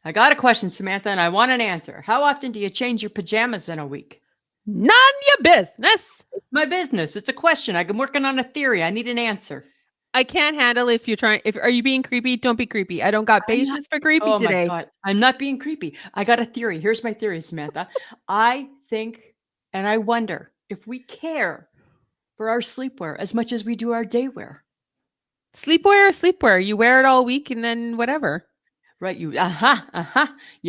I got a question, Samantha, and I want an answer. How often do you change your pajamas in a week? None your business. It's my business. It's a question. I'm working on a theory. I need an answer. I can't handle if you're trying. If are you being creepy? Don't be creepy. I don't got I'm not. patience for creepy Oh my today. God. I'm not being creepy. I got a theory. Here's my theory, Samantha. I think and I wonder if we care for our sleepwear as much as we do our daywear. Sleepwear, sleepwear. You wear it all week and then whatever. Right? You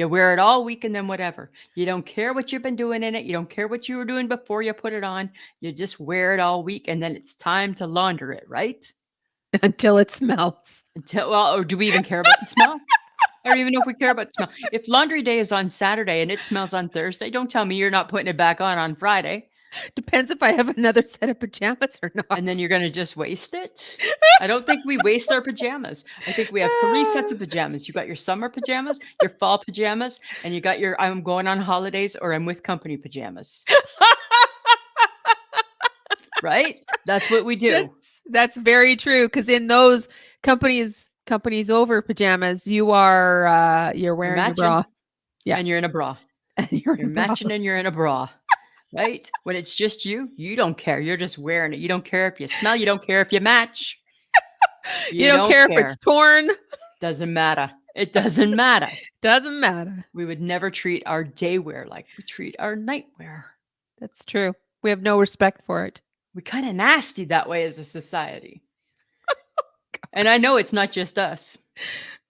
wear it all week and then whatever. You don't care what you've been doing in it. You don't care what you were doing before you put it on. You just wear it all week and then it's time to launder it, right? Until it smells. Or do we even care about the smell? I don't even know if we care about the smell. If laundry day is on Saturday and it smells on Thursday, don't tell me you're not putting it back on Friday. Depends if I have another set of pajamas or not. And then you're going to just waste it? I don't think we waste our pajamas. I think we have 3 sets of pajamas. You got your summer pajamas, your fall pajamas, and you got your I'm going on holidays or I'm with company pajamas. Right? That's what we do. That's very true. Because in those companies over pajamas, you're wearing your bra. Yeah. And you're in a bra. And you're matching and you're in a bra. Right? When it's just you don't care. You're just wearing it. You don't care if you smell. You don't care if you match. You don't care if it's torn. Doesn't matter. It doesn't matter. Doesn't matter. We would never treat our daywear like we treat our nightwear. That's true. We have no respect for it. We're kind of nasty that way as a society. And I know it's not just us.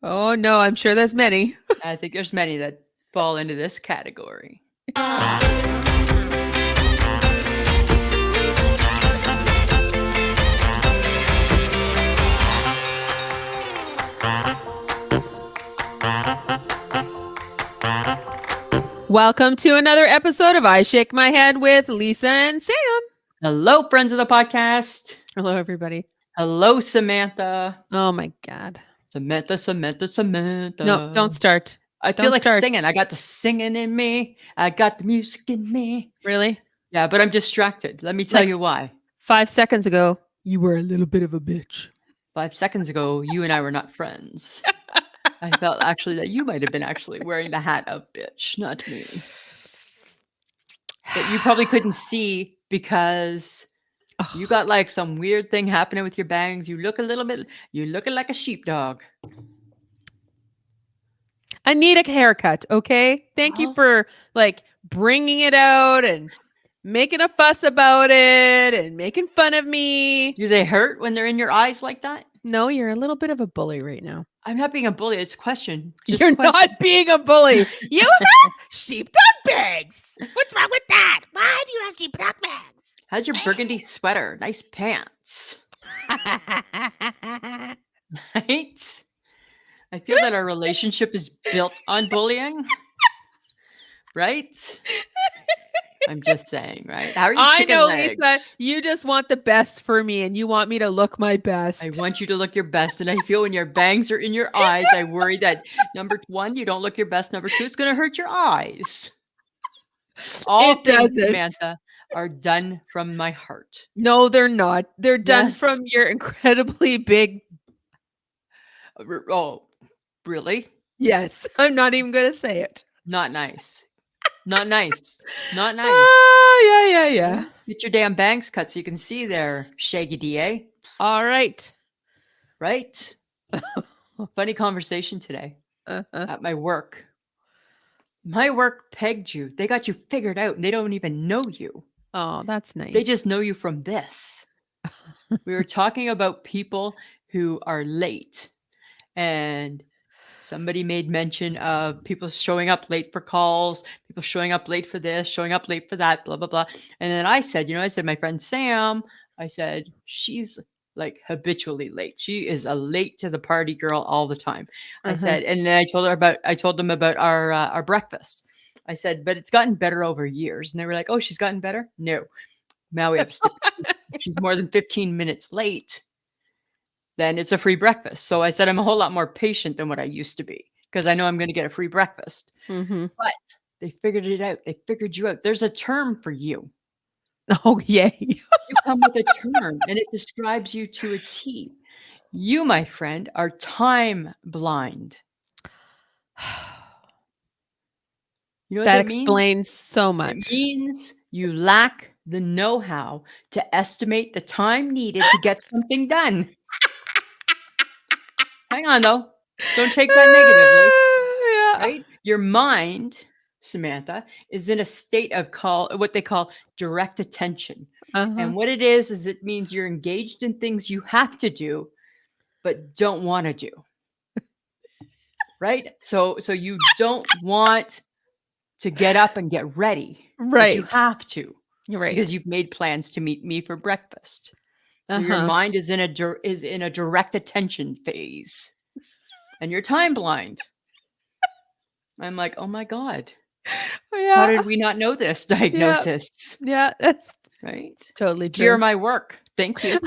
Oh, no. I'm sure there's many. I think there's many that fall into this category. Welcome to another episode of I Shake My Head with Lisa and Sam. Hello, friends of the podcast. Hello, everybody. Hello, Samantha. Oh, my God. Samantha. No, don't start. I feel like singing. I got the singing in me. I got the music in me. Really? Yeah, but I'm distracted. Let me tell you why. 5 seconds ago, you were a little bit of a bitch. 5 seconds ago, you and I were not friends. I felt actually that you might have been actually wearing the hat of bitch, not me. But you probably couldn't see because you got like some weird thing happening with your bangs. You look you're looking like a sheepdog. I need a haircut, okay? Thank you for bringing it out and making a fuss about it and making fun of me. Do they hurt when they're in your eyes like that? No, you're a little bit of a bully right now. I'm not being a bully. It's a question. You're not being a bully. You have sheepdog bags. What's wrong with that? Why do you have sheepdog bags? How's your burgundy sweater? Nice pants. Right? I feel that our relationship is built on bullying. Right? I'm just saying, right? How are you chicken legs? Lisa, you just want the best for me and you want me to look my best. I want you to look your best. And I feel when your bangs are in your eyes, I worry that number 1, you don't look your best. Number 2, it's going to hurt your eyes. All things, Samantha, are done from my heart. No, they're not. They're done from your incredibly big. Oh, really? Yes. I'm not even going to say it. Not nice. Not nice. Not nice. Yeah. Get your damn bangs cut so you can see there, Shaggy DA. All right. Right? Funny conversation today at my work. My work pegged you. They got you figured out and they don't even know you. Oh, that's nice. They just know you from this. We were talking about people who are late. And somebody made mention of people showing up late for calls, people showing up late for this, showing up late for that, blah, blah, blah. And then I said, my friend Sam, I said, she's like habitually late. She is a late to the party girl all the time. I said, and then I told them about our breakfast. I said, but it's gotten better over years. And they were like, oh, she's gotten better? No. Now we have she's more than 15 minutes late. Then it's a free breakfast. So I said, I'm a whole lot more patient than what I used to be because I know I'm going to get a free breakfast. But they figured it out. They figured you out. There's a term for you. Oh, yay. You come with a term and it describes you to a T. You, my friend, are time blind. You know what That that means? explains so It much. means you lack the know-how to estimate the time needed to get something done. Hang on, though. Don't take that negatively, Yeah. right? Your mind, Samantha, is in a state of what they call direct attention. Uh-huh. And what it is it means you're engaged in things you have to do, but don't wanna do, right? So you don't want to get up and get ready, but you Right. have to You're right. because you've made plans to meet me for breakfast. So your Uh-huh. mind is in a direct attention phase, and you're time blind. I'm like, "Oh my god. How Yeah. did we not know this Yeah. diagnosis?" Yeah. That's Right? totally Jeer true. my work. Thank you.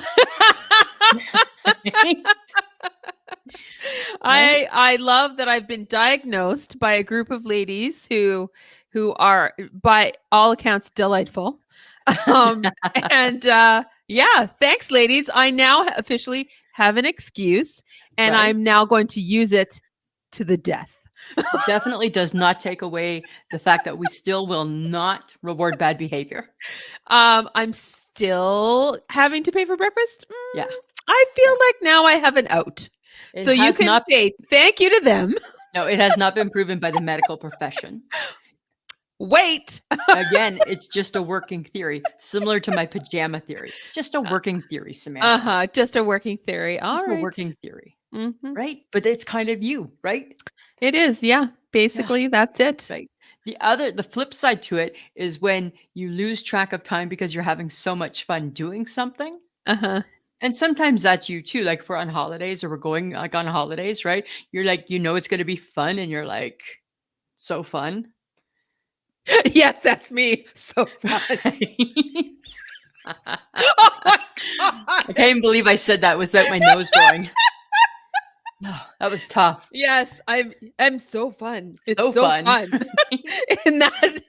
Right? I love that I've been diagnosed by a group of ladies who are by all accounts delightful. Um and yeah, thanks ladies. I now officially have an excuse and Right? I'm now going to use it to the death. Definitely does not take away the fact that we still will not reward bad behavior. I'm still having to pay for breakfast. Yeah. I feel Yeah. like now I have an out. It So you has can not say thank you to them. no, it has not been proven by the medical profession. Wait. Again, it's just a working theory, similar to my pajama theory. Just a working theory, Samantha. Uh-huh, just a working theory. All Just a right. working theory, Mhm. right? But it's kind of you, right? It is, yeah. Yeah, Basically, that's it. right. The flip side to it is when you lose track of time because you're having so much fun doing something. Uh-huh. And sometimes that's you too. Like if we're on holidays or we're going like on holidays, right? You're like, you know, it's going to be fun. And you're like, so fun. Yes, that's me. So fun. Right? Oh my I god. can't believe I said that without my nose going. No, that was tough. Yes, I'm so fun. It's So so fun. fun. In that You know,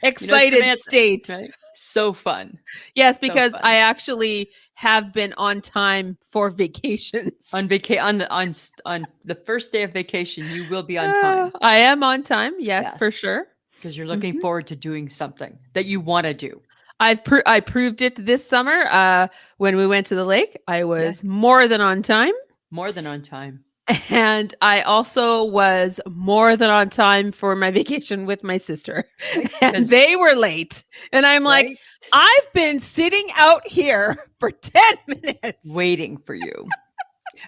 excited Samantha, state. right? So fun. Yes, So because I fun. actually have been on time for vacations. On the first day of vacation, you will be on time. I am on time. Yes, for Yes. sure. Because you're looking Mhm. forward to doing something that you want to do. I proved it this summer when we went to the lake. I Yeah. was more than on time. More than on time. And I also was more than on time for my vacation with my sister. Right? And Because they were late. And I'm like, right? I've been sitting out here for 10 minutes. Waiting for you.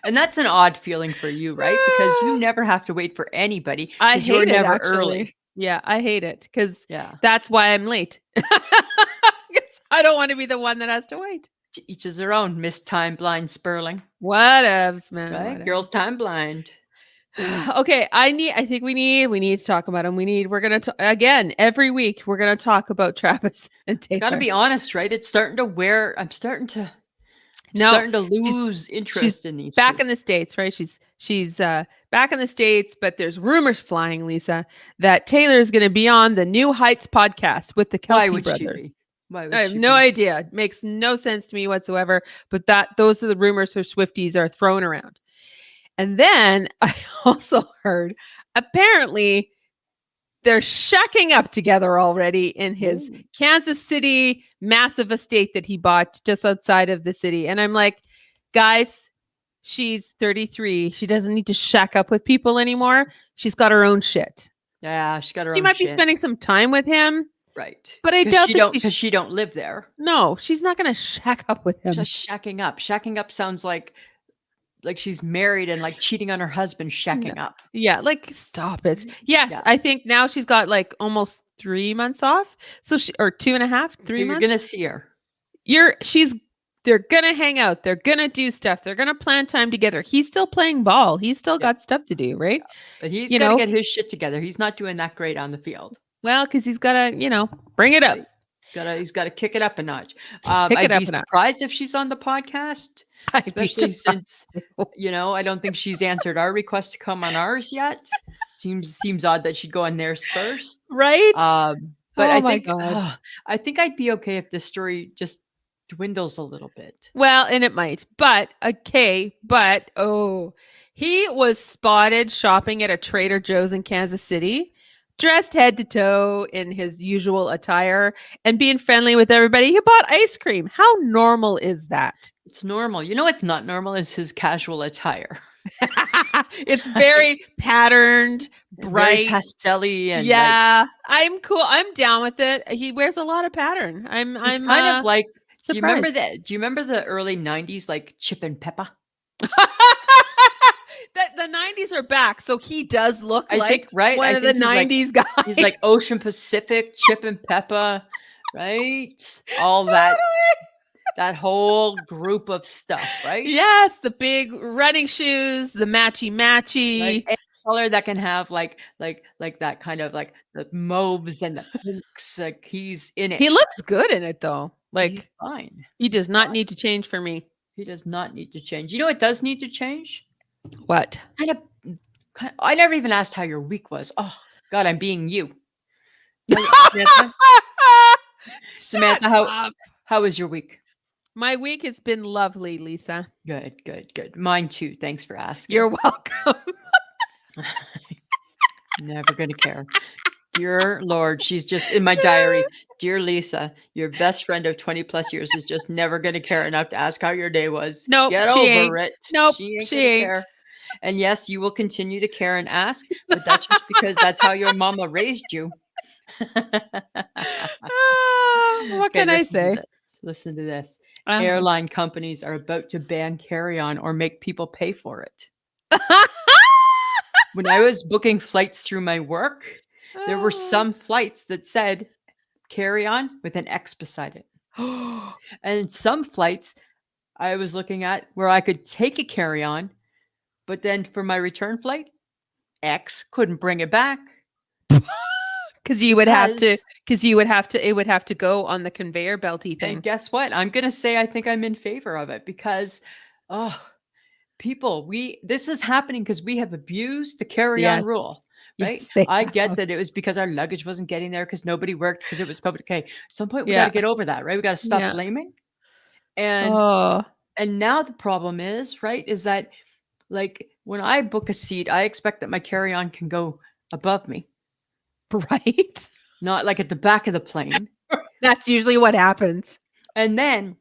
And that's an odd feeling for you, right? Because you never have to wait for anybody I because you're hate it never actually. early. Yeah, I hate it because Yeah. that's why I'm late. 'Cause I don't want to be the one that has to wait. To each is their own, Miss Time Blind Sperling. Whatevs, man. Right? Whatever. Girls time blind. Okay, I think we need to talk about him. We're gonna again every week. We're gonna talk about Travis and Gotta Taylor. be honest, right? It's starting to wear I'm No, starting to she's lose she's interest in these back two. in the States, right? She's back in the States, but there's rumors flying, Lisa, that Taylor is gonna be on the New Heights podcast with the Why Kelsey would she brothers. be? Why I would have she no be? idea. It makes no sense to me whatsoever. But those are the rumors her Swifties are thrown around. And then I also heard apparently they're shacking up together already in his Ooh. Kansas City massive estate that he bought just outside of the city. And I'm like, guys, she's 33. She doesn't need to shack up with people anymore. She's got her own shit. Yeah, she got her She own might be shit. spending some time with him, Right. but I doubt that Because she don't live there. no, she's not going to shack up with him. Just shacking up. Shacking up sounds like she's married and like cheating on her husband, No. shacking up. Yeah, like stop it. Right? Yes, Yeah. I think now she's got like almost 3 months off. So or 2.5, So 3 you're months. gonna see her. They're gonna hang out. They're gonna do stuff. They're gonna plan time together. He's still playing ball. He's still Yeah. got stuff to do, right? But he's You gotta know, get his shit together. He's not doing that great on the field. well, because he's gotta, bring it up. Right? He's gotta kick it up a notch. Pick it I'd be up and up. surprised if she's on the podcast, I'd be especially surprised. since I don't think she's answered our request to come on ours yet. Seems odd that she'd go on theirs first. Right? But Oh my God. I think I'd be okay if this story just dwindles a little bit. Well, and it might, but he was spotted shopping at a Trader Joe's in Kansas City dressed head to toe in his usual attire and being friendly with everybody. He bought ice cream. How normal is that? It's normal. You know what's not normal is his casual attire. It's very patterned, Very bright. pastelly and like Yeah, I'm cool. I'm down with it. He wears a lot of pattern. I'm he's I'm kind of like surprised. do you remember the early 90s like Chip and Peppa? The 90s are back, so he does look I think like right? one I of the think '90s he's guys. like Ocean Pacific, Chip and Peppa, right? All Totally. that whole group of stuff, right? Yes, the big running shoes, the matchy Right? matchy. Any color that can have like that kind of like the mauves and the pinks, like he's in He it. looks good in it though. He's Like fine. he does He's not fine. need to change for me. He does not need to change. You know what does need to change? What? Kind of, I never even asked how your week was. Oh God, I'm being you. Samantha, Shut Samantha, up. how was your week? My week has been lovely, Lisa. Good, good, good. Mine too. Thanks for asking. You're welcome. Never gonna care. Dear Lord, she's just in my diary. Dear Lisa, your best friend of 20 plus years is just never gonna care enough to ask how your day was. Nope, Get she over ain't. it. Nope, She ain't she gonna ain't. care. And yes, you will continue to care and ask, but that's just because that's how your mama raised you. What Okay, can I listen to say? this. Listen to this. Uh-huh. Airline companies are about to ban carry on or make people pay for it. When I was booking flights through my work, there were some flights that said carry on with an X beside it. And some flights I was looking at where I could take a carry on, but then for my return flight, X couldn't bring it back Because because, it would have to go on the conveyor belty and thing. guess what? I'm going to say I think I'm in favor of it because, oh, people, this is happening because we have abused the carry on Yes, rule, right? yes, they I get have. that it was because our luggage wasn't getting there because nobody worked because it was COVID. Okay, at some point we got Yeah, to get over that, right? We got to stop yeah. blaming. And Oh, now the problem is, right, is that like when I book a seat, I expect that my carry on can go above me, right. not like at the back of the plane. That's usually what happens. And then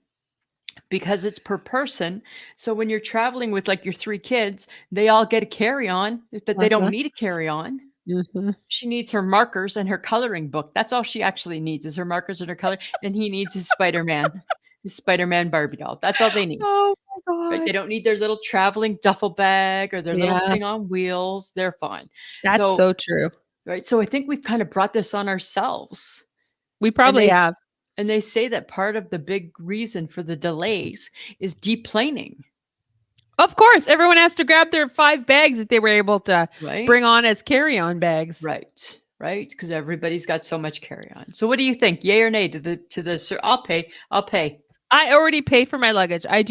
because it's per person. So when you're traveling with like your 3 kids, they all get a carry-on that they don't Uh-huh. need a carry-on. Mhm. She needs her markers and her coloring book. That's all she actually needs is her markers and her color. And he needs his Spider-Man Barbie doll. That's all they need. Oh my Right? They god. don't need their little traveling duffel bag or their little Yeah, thing on wheels. They're fine. that's So, so true. right. So I think we've kind of brought this on ourselves. We And probably have. they say that part of the big reason for the delays is deplaning, Of course, everyone has to grab their 5 bags that they were able to right? bring on as carry-on bags. Right. Right. Because everybody's got so much carry on. So what do you think? Yay or nay to the sir? I'll pay. I'll pay. I already pay for my luggage. I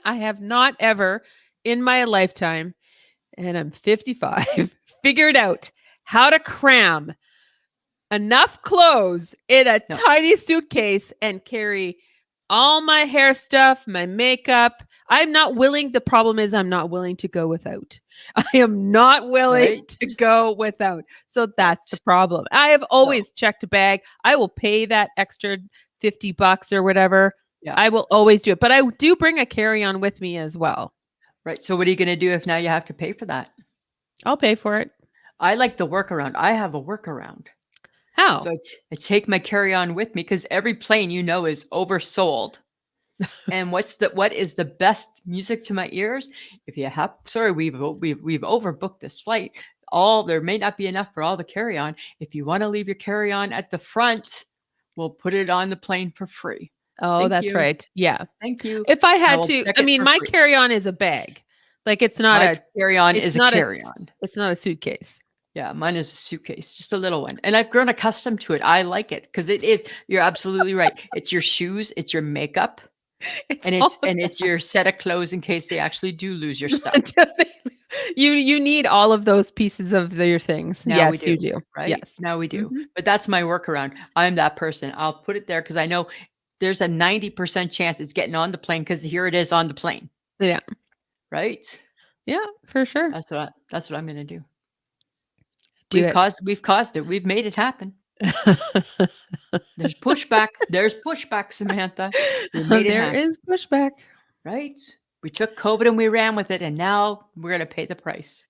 have not ever in my lifetime, and I'm 55, figured out how to cram enough clothes in a No. tiny suitcase and carry all my hair stuff, my makeup. The problem is, I'm not willing to go without. I am not willing Right. to go without. So that's the Right. problem. I have So always checked a bag. I will pay that extra $50 or whatever. yeah. I will always do it. But I do bring a carry on with me as well. Right. So what are you going to do if now you have to pay for that? I'll pay for it. I like the workaround. I have a workaround. How? So I take my carry on with me because every plane is oversold. And what is the best music to my ears? If you have, sorry, we've overbooked this flight. There may not be enough for all the carry on. If you want to leave your carry on at the front, we'll put it on the plane for free. Oh, Thank that's you. right. Yeah. Thank you. If I I had will to, check I it mean, for my free. carry on is a bag. Like My carry on is a carry it's on. not a suitcase. Yeah, mine is a suitcase, just a little one. And I've grown accustomed to it. I like it because you're absolutely right. It's your shoes, it's your makeup, It's and all of it's your set of clothes in case they actually do lose your stuff. that. You need all of those pieces of your things. Now we Yes, you do, do. right? Yes. Now we do. Mhm. But that's my workaround. I'm that person. I'll put it there because I know there's a 90% chance it's getting on the plane because here it is on the plane, Yeah. right? Yeah, for sure. That's what I'm gonna do. Do it. We've caused it. We've made it happen. There's pushback. There's pushback, Samantha. We made it There happen, is pushback. right? We took COVID and we ran with it, and now we're gonna pay the price.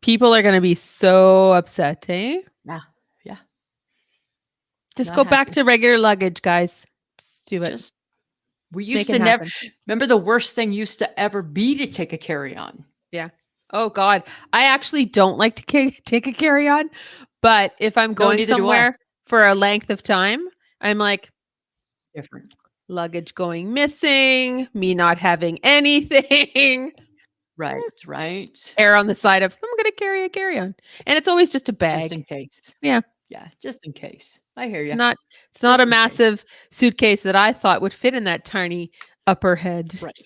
People are going to be so upset, eh? Yeah, yeah. Just Not go back happy. to regular luggage, guys. Just do it. Just we Just make used it to never happen. remember the worst thing used to ever be to take a carry-on. Yeah. Oh God, I actually don't like to take a carry on, but if I'm No, going neither do I. somewhere for a length of time, I'm like Different. luggage going missing, me not having anything, Right, right. err on the side of I'm going to carry a carry on, and it's always just a Just bag. in case. Yeah, Yeah, just in case. I hear it's you. not it's not Just a in case. massive suitcase that I thought would fit in that tiny upper head. Right.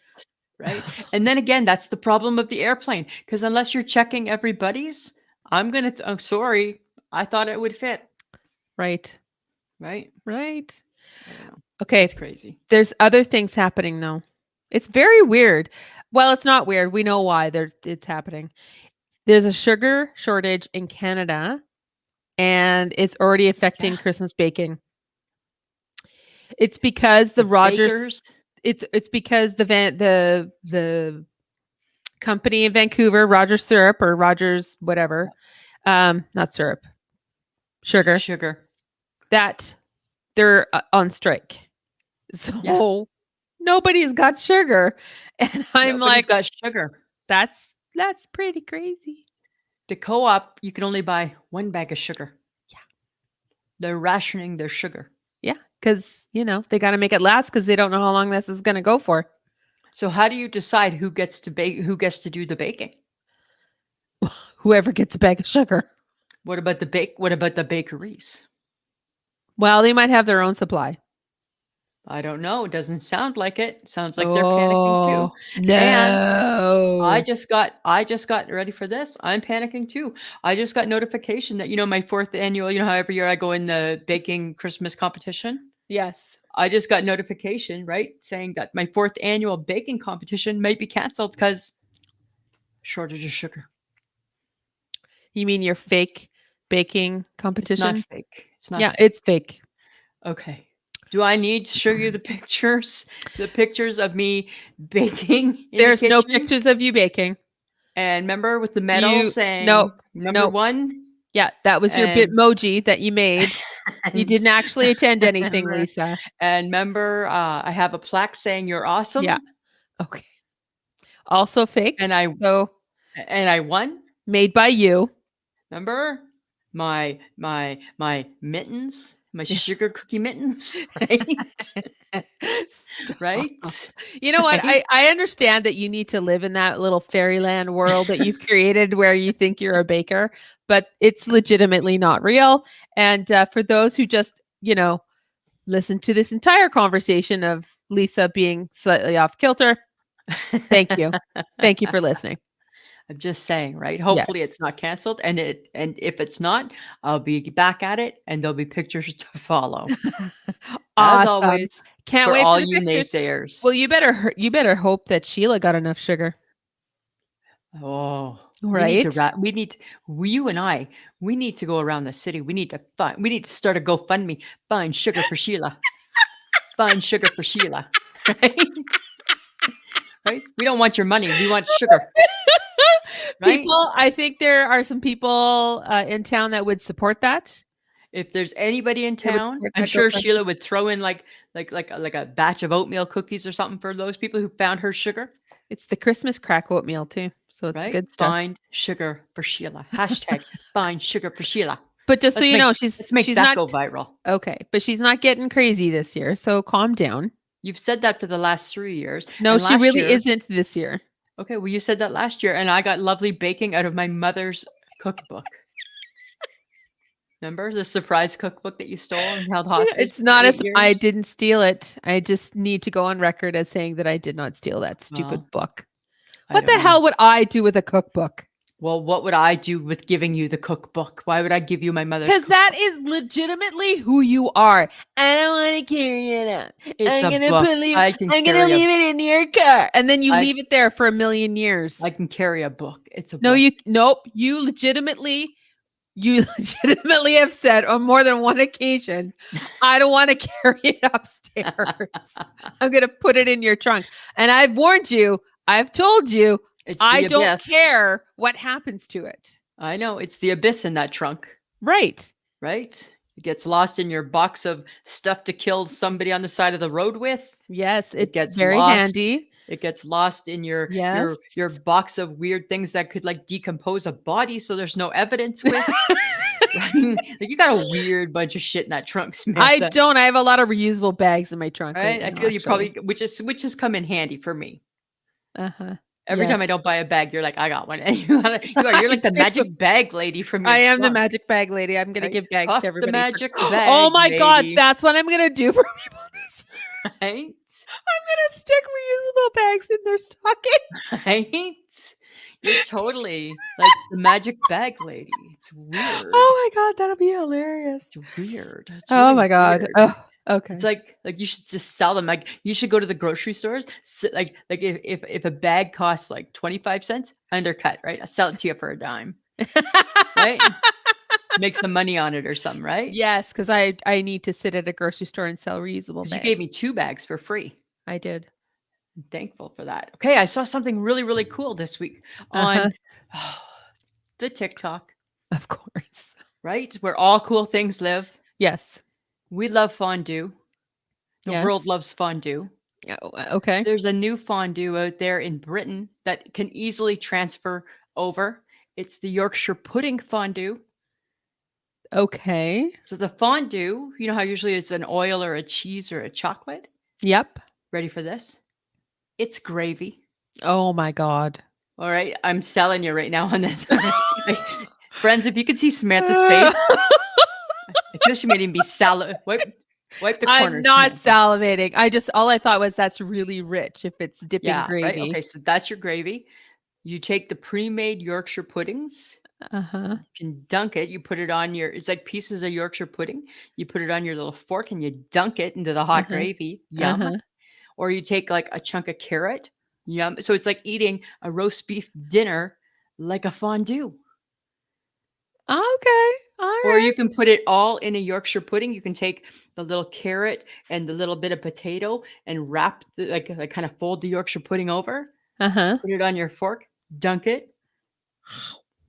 Right. And then again, that's the problem of the airplane. Because unless you're checking everybody's, I'm sorry. I thought it would fit. Right. Right. Right. I don't know. Okay. It's crazy. There's other things happening though. It's very weird. Well, it's not weird. We know why it's happening. There's a sugar shortage in Canada and it's already affecting Yeah. Christmas baking. It's because the The Rogers bakers. it's because the company in Vancouver, Rogers Syrup or Rogers whatever, not syrup, sugar, Sugar. that they're on strike. So Yeah. nobody's got sugar. And I'm Nobody's like, got sugar. that's pretty crazy. The co-op, you can only buy one bag of sugar. Yeah. They're rationing their sugar. Yeah. Cause they got to make it last because they don't know how long this is going to go for. So how do you decide who gets to bake, who gets to do the baking? Whoever gets a bag of sugar. What about the bakeries? Well, they might have their own supply. I don't know. It doesn't sound like it. Sounds like they're panicking too. Oh, And no. I just got ready for this. I'm panicking too. I just got notification that my fourth annual, how every year I go in the baking Christmas competition. Yes. I just got notification, right, saying that my fourth annual baking competition might be canceled because shortage of sugar. You mean your fake baking It's not competition? fake. It's not Yeah, fake. it's fake. Okay. Do I need to show you the pictures? The pictures of me baking in There's the no kitchen? pictures of you baking. And remember with the medal saying Nope. number Nope. 1? Yeah, that was your And Bitmoji that you made. You and didn't actually attend anything, remember Lisa. and remember, I have a plaque saying you're Yeah. awesome, Okay. Also fake. and I So won. made by you. Remember? My mittens, my Yeah. sugar cookie mittens, right? Stop. Right? You know what? Right? I understand that you need to live in that little fairyland world that you've created where you think you're a baker, but it's legitimately not real. And for those who just, listen to this entire conversation of Lisa being slightly off kilter, thank you. Thank you for listening. I'm just saying, right? Yes. Hopefully it's not canceled, and if it's not, I'll be back at it, and there'll be pictures to follow. As Awesome. always, Can't for wait for all the you pictures. naysayers. Well, you better hope that Sheila got enough sugar. Oh, Right? you and I, we need to go around the city. We need to start a GoFundMe. Find sugar for Sheila. Find sugar for Sheila. Right? Right? We don't want your money. We want sugar. Right? I think there are some people in town that would support that. If there's anybody in They would town, support I'm that sure GoFundMe. Sheila would throw in like a batch of oatmeal cookies or something for those people who found her sugar. It's the Christmas crack oatmeal too, so it's the Right? good stuff. Find sugar for Sheila. Hashtag find sugar for Sheila. But just so Let's you make know, let's make she's that not go viral. okay. But she's not getting crazy this year, so calm down. You've said that for the last 3 years. No, And she last really year, isn't this year. okay, well, you said that last year, and I got lovely baking out of my mother's cookbook. Remember the surprise cookbook that you stole and held hostage It's for not 8 as I years? didn't steal it. I just need to go on record as saying that I did not steal that stupid Well, book. I What don't the know. hell would I do with a cookbook? Well, what would I do with giving you the cookbook? Why would I give you my mother's Because cookbook? that is legitimately who you are. I don't want to carry it out. It's I'm a gonna book. I can I'm gonna carry a leave it in your car. And then you I leave it there for a million years. I can carry a book. It's a No, book. nope. You legitimately You legitimately have said on more than one occasion, I don't want to carry it upstairs. I'm going to put it in your trunk. And I've warned you, I've told you, It's I the don't abyss. care what happens to it. I know, it's the abyss in that trunk, Right. right? It gets lost in your box of stuff to kill somebody on the side of the road with. Yes, It it's gets very lost. handy. It gets lost in your Yes. your your box of weird things that could like decompose a body so there's no evidence with. Right? Like you got a weird bunch of shit in that trunk, I Samantha. don't. I have a lot of reusable bags in my trunk right Right? I now, feel you actually. probably which has come in handy for me. Uh-huh. Every Yes, time I don't buy a bag, you're like, "I got one." And you're I like the do. magic bag lady from your I am the trunk, magic bag lady. I'm gonna right? give bags to Puff the everybody for magic Oh bag my god, lady, that's what I'm gonna do for people this year. right? I'm gonna stick reusable bags in their stockings. Right? You're totally like the magic bag lady. It's weird. Oh my god, that'll be hilarious. It's weird. It's Oh really my god. weird. Oh, It's okay. like you should just sell them. Like you should go to the grocery stores. Like if a bag costs like 25 cents, undercut, right? I'll sell it to you for a dime, right? Make some money on it or something, right? Yes, because I need to sit at a grocery store and sell reusable Because you gave bags. me 2 bags for free. I did. I'm thankful for that. Okay, I saw something really, really cool this week on Uh-huh. the TikTok, Of course. right? Where all cool things live. Yes. We love fondue. The world Yes. loves fondue. Yeah, okay. There's a new fondue out there in Britain that can easily transfer over. It's the Yorkshire pudding fondue. Okay. So the fondue, you know how usually it's an oil or a cheese or a chocolate? Yep. Ready for this? It's gravy. Oh my god. All right, I'm selling you right now on this. Friends, if you could see Samantha's face, I feel she might even be wipe the I'm corners, not Samantha. salivating. All I thought was that's really rich if it's dipping Yeah, right. Okay, gravy. so that's your gravy. You take the pre-made Yorkshire puddings, Uh-huh. you can dunk it. You put it on your. It's like pieces of Yorkshire pudding. You put it on your little fork and you dunk it into the hot Uh-huh. gravy. Yum. Uh-huh. Or you take like a chunk of carrot. Yum. So it's like eating a roast beef dinner like a fondue. Okay. All Or right. you can put it all in a Yorkshire pudding. You can take the little carrot and the little bit of potato and wrap like kind of fold the Yorkshire pudding over, Uh-huh. put it on your fork, dunk it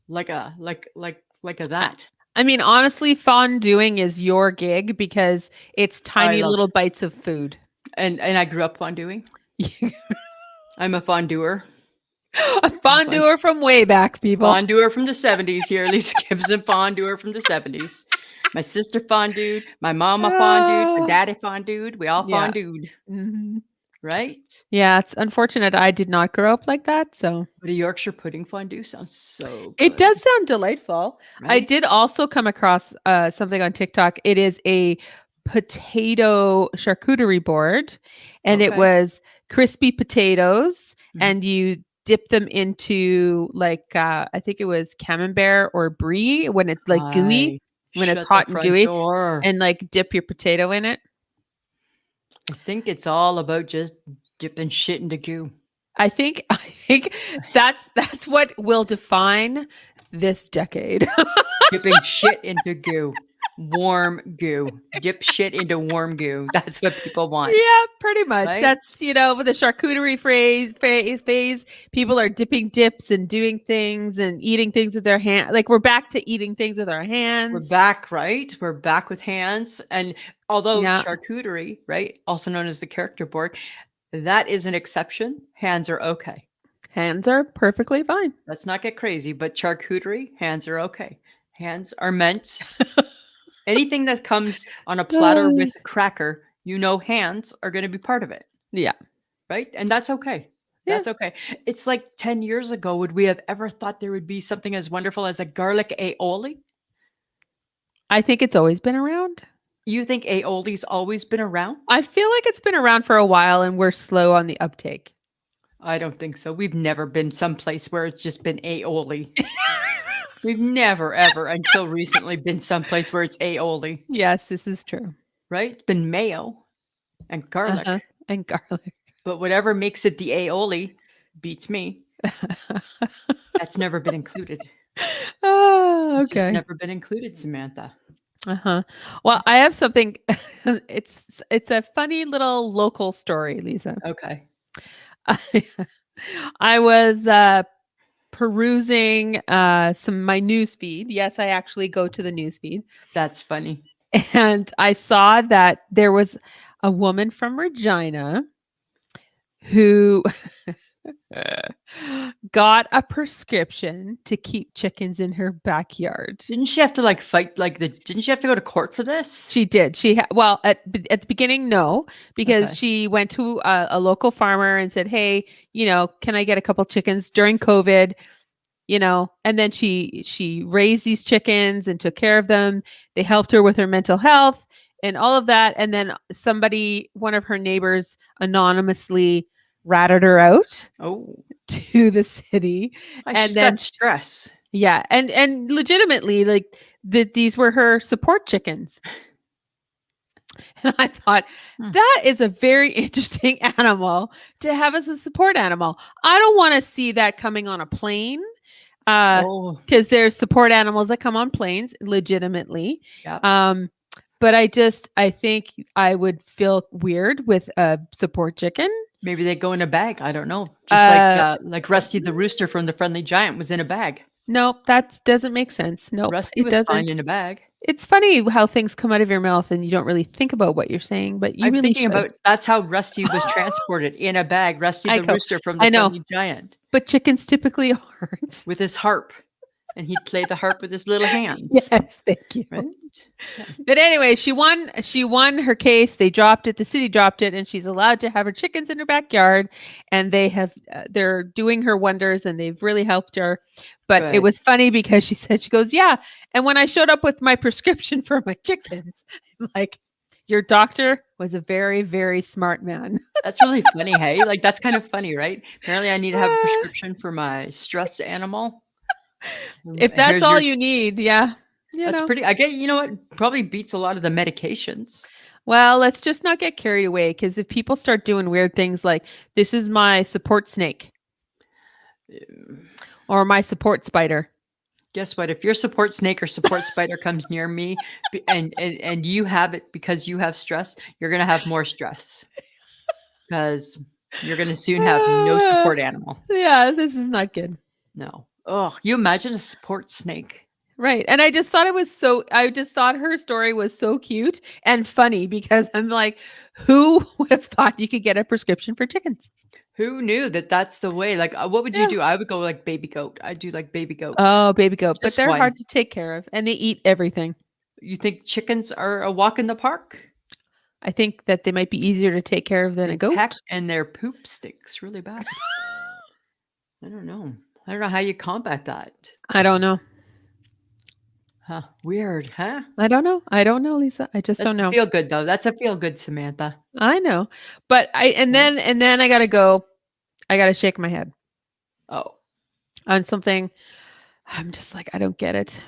like a I that. I mean, honestly, fonduing is your gig because it's I tiny love little bites of food. and I grew up fonduing. I'm a fonduer. A I'm a fond fonduer from way back, people. fonduer from the 70s here, Lisa Gibson fonduer from the 70s. My sister fondued, my mama fondued, my Ah, daddy fondued, we all yeah. fondued, Mhm. right? Yeah, it's unfortunate I did not grow up like that, so But a Yorkshire pudding fondue sounds so it good, does sound delightful. I right? did also come across, something on TikTok. It is a potato charcuterie board, and it Okay. was crispy potatoes, Mhm. and you dip them into, like, I think it was camembert or brie when it's, like, gooey, Hi. when it's Shut the hot and front gooey, door. and, like, dip your potato in it. I think it's all about just dipping shit into goo. I think that's what will define this decade. Dipping shit into goo. Warm goo. Dip shit into warm goo. That's what people want, Yeah, pretty much. right? That's, with the charcuterie phase, people are dipping dips and doing things and eating things with their hand. Like we're back to eating things with our We're hands. back, right? We're back with hands. And although Yeah, charcuterie, right, also known as the character board, that is an exception. Hands are okay. hands are perfectly fine. Let's not get crazy, but charcuterie, hands are okay. Hands are meant anything that comes on a platter with Uh, a cracker, hands are going to be part of it, yeah, right? And that's okay. yeah. That's okay. It's like 10 years ago, would we have ever thought there would be something as wonderful as a garlic aioli? I think it's always been around. You think aioli's always been around? I feel like it's been around for a while and we're slow on the uptake. I don't think so. We've never been someplace where it's just been aioli. We've never, ever, until recently, been someplace where it's aioli, Yes, this is true. right? It's been mayo and garlic. Uh-huh. And garlic. But whatever makes it the aioli beats me. That's never been included. Oh, It's just Okay. never been included, Samantha. Uh-huh. Well, I have something. It's a funny little local story, Lisa. Okay. I, I was perusing some my news feed. Yes, I actually go to the news feed, That's funny. and I saw that there was a woman from Regina who got a prescription to keep chickens in her backyard. Didn't she have to like fight like the didn't she have to go to court for this? She did. Well, at the beginning, no, because Okay. she went to a local farmer and said, "Hey, can I get a couple chickens during COVID?" And then she raised these chickens and took care of them. They helped her with her mental health and all of that. And then one of her neighbors, anonymously ratted her out Oh, to the city, and she's got then stress. yeah, and legitimately, like, these were her support chickens. And I thought, Hmm. that is a very interesting animal to have as a support animal. I don't want to see that coming on a plane, Oh, because there's support animals that come on planes legitimately. yeah. Um, but I think I would feel weird with a support chicken. Maybe they go in a bag. I don't know. Just Uh, like Rusty the Rooster from the Friendly Giant was in a bag. nope, that doesn't make sense. Nope, Rusty it was fine doesn't. in a bag. It's funny how things come out of your mouth and you don't really think about what you're saying, but you I'm really thinking should. about that's how Rusty was transported in a bag. Rusty I the go, Rooster from the I know, Friendly Giant but chickens typically aren't. with his harp, and he'd play the harp with his little hands, Yes, thank you. right? Yeah, But anyway, she won her case. They dropped it. The city dropped it, and she's allowed to have her chickens in her backyard. And they're doing her wonders, and they've really helped her. But it good. was funny because she goes, yeah. And when I showed up with my prescription for my chickens, I'm like, your doctor was a very, very smart man. That's really funny, hey? Like, that's kind of funny, right? Apparently, I need to have a prescription for my stress animal. If that's Here's all your you need, yeah. that's pretty I get you know what? Probably beats a lot of the medications. Well, let's just not get carried away, because if people start doing weird things like, this is my support snake Um, or my support spider. Guess what? If your support snake or support spider comes near me and you have it because you have stress, you're gonna have more stress because you're gonna soon have no Ah, support animal. yeah, this is not good. No. Oh, you imagine a support snake. Right. And I just thought her story was so cute and funny, because I'm like, who would have thought you could get a prescription for chickens? Who knew that that's the way? Like, what would you Yeah. do? I would go like baby goat. I do like baby goat. Oh, baby goat. But Just they're one. hard to take care of and they eat everything. You think chickens are a walk in the park? I think that they might be easier to take care of than They a peck goat. and their poop stinks really bad. I don't know. I don't know how you combat that. I don't know. Huh, weird, huh? I don't know. I don't know, Lisa. I just That's don't a know. feel good though. That's a feel good, Samantha. I know. But Right? and then I gotta go. I gotta shake my head Oh, on something. I'm just like, I don't get it.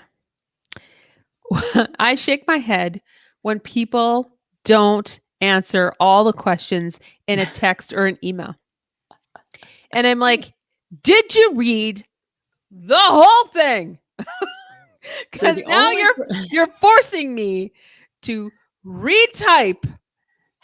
I shake my head when people don't answer all the questions in a text or an email. And I'm like, did you read the whole thing? so Cuz the now only you're forcing me to retype.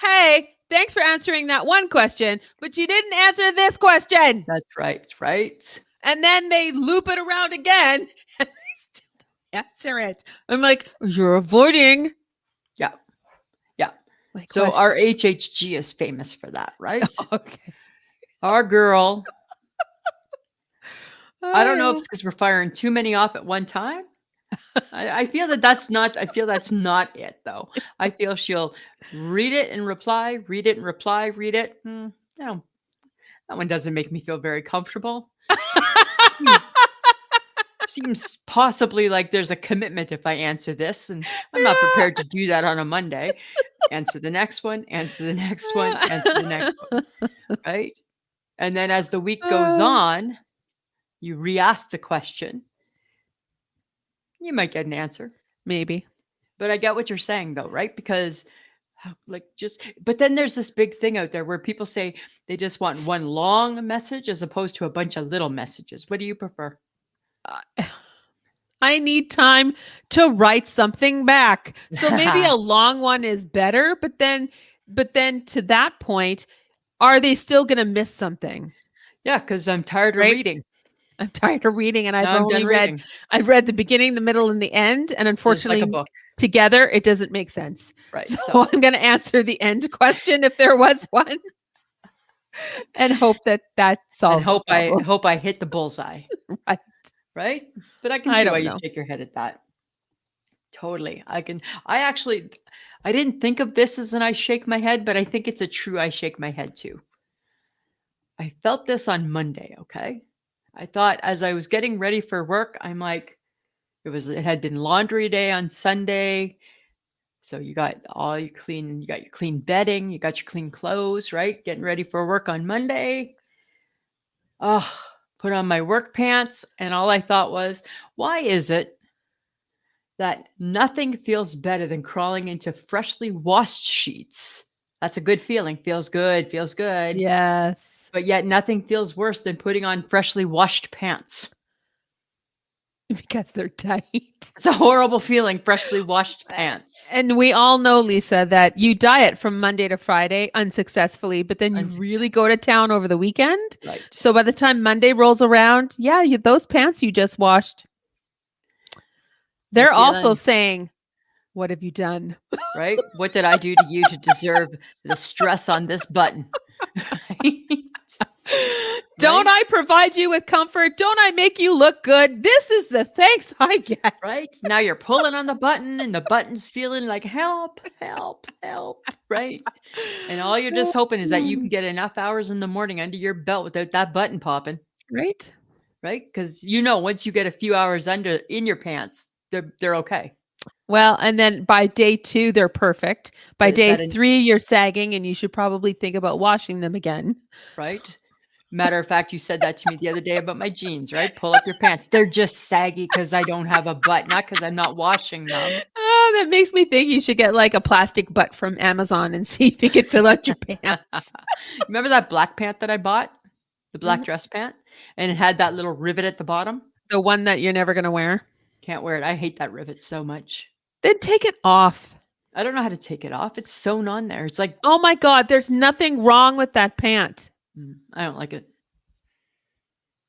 Hey, thanks for answering that one question, but you didn't answer this question. that's right, right? And then they loop it around again and they still don't answer it. I'm like, you're avoiding Yeah, yeah. my So our question. HHG is famous for that, right? Okay. Our girl. I don't know if Oh. it's because we're firing too many off at one time. I feel that that's not. I feel that's not it though. I feel she'll read it and reply, read it and reply, read it. No, that one doesn't make me feel very comfortable. Seems seems possibly like there's a commitment if I answer this, and I'm not prepared to do that on a Monday. Answer the next one, answer the next one, answer the next one, right? And then as the week goes on, you re-ask the question. You might get an answer. Maybe. But I get what you're saying though, right? Because like just but then there's this big thing out there where people say they just want one long message as opposed to a bunch of little messages. What do you prefer? Uh, I need time to write something back. So maybe a long one is better, but then to that point, are they still going to miss something? Yeah, because I'm tired of Right? reading. I'm tired of reading and Now I'm done reading. I've read the beginning, the middle and the end, and Just like a unfortunately book. together it doesn't make sense. Right. So So I'm going to answer the end question if there was one and hope that that and solves the problem. hope I hit the bullseye. Right. Right? But I can I see why don't you know. shake your head at that. Totally. I actually I didn't think of this as an I shake my head, but I think it's a true I shake my head too. I felt this on Monday, okay? I thought as I was getting ready for work, I'm like, it had been laundry day on Sunday. So you got you got your clean bedding, you got your clean clothes, right? Getting ready for work on Monday. Oh, put on my work pants, and all I thought was, why is it that nothing feels better than crawling into freshly washed sheets? That's a good feeling. Feels good, feels good. Yes. But yet nothing feels worse than putting on freshly washed pants. Because they're tight. It's a horrible feeling, freshly washed pants. And we all know, Lisa, that you diet from Monday to Friday unsuccessfully, but then you really Unsuccessful. go to town over the weekend. Right. So by the time Monday rolls around, yeah, those pants you just washed, The they're also feeling, saying, what have you done? right? What did I do to you to deserve the stress on this button? Don't Right? I provide you with comfort? Don't I make you look good? This is the thanks I get. Right? Now you're pulling on the button and the button's feeling like help, help, help, right? And all you're just hoping is that you can get enough hours in the morning under your belt without that button popping, Right? right? Because once you get a few hours under in your pants, they're okay. Well, and then by day 2, they're perfect. By But it's day that in 3, you're sagging and you should probably think about washing them again. right? Matter of fact, you said that to me the other day about my jeans, right? Pull up your pants. They're just saggy because I don't have a butt, not because I'm not washing them. Oh, that makes me think you should get like a plastic butt from Amazon and see if you could fill out your pants. Remember that black pant that I bought? The black Mhm. dress pant? And it had that little rivet at the bottom? The one that you're never going to wear. Can't wear it. I hate that rivet so much. Then take it off. I don't know how to take it off. It's sewn on there. It's like, Oh my God, there's nothing wrong with that pant. I don't like it.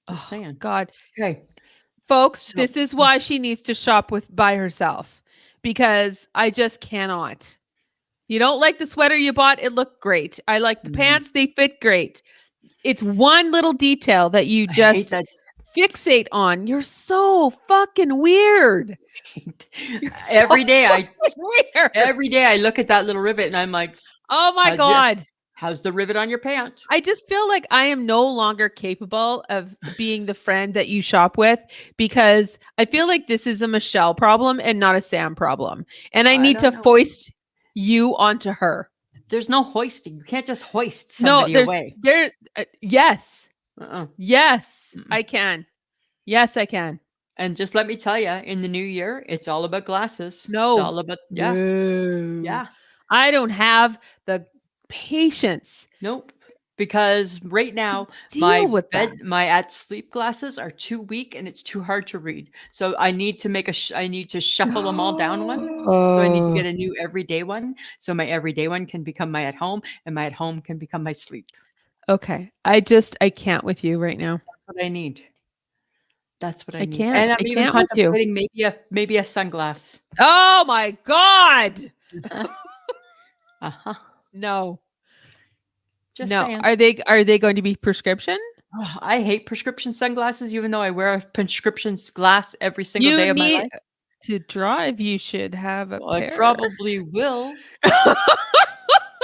Just Oh saying. God. Okay. Folks, So, this is why she needs to shop with by herself because I just cannot. You don't like the sweater you bought, it looked great. I like the mm, pants, they fit great. It's one little detail that you I hate just that. fixate on. You're so fucking weird. You're so every day I fucking weird. every day I look at that little rivet and I'm like, Oh my how's your God. how's the rivet on your pant? I just feel like I am no longer capable of being the friend that you shop with because I feel like this is a Michelle problem and not a Sam problem. And I I need don't to know. foist you onto her. There's no hoisting. You can't just hoist No, somebody away. yes, Uh-uh. yes, Mm-mm. I can. Yes, I can. And just let me tell you, in the new year, it's all about glasses. It's No, all about no, yeah. I don't have the patience Nope. Because right to now deal with my that. at sleep glasses are too weak and it's too hard to read. So I need to I need to shuffle them all down one. So I need to Oh, get a new everyday one. So my everyday one can become my at home and my at home can become my sleep. okay. I can't with you right now. That's what I need. That's what I I need. can't. And I'm I even can't with you. contemplating maybe a sunglass. Oh my God. Uh-huh. Uh-huh. No. Just No. saying. Are they going to be prescription? Ugh, I hate prescription sunglasses, even though I wear a prescription glass every single You day of my need life. to drive, you should have a Well, I pair. probably will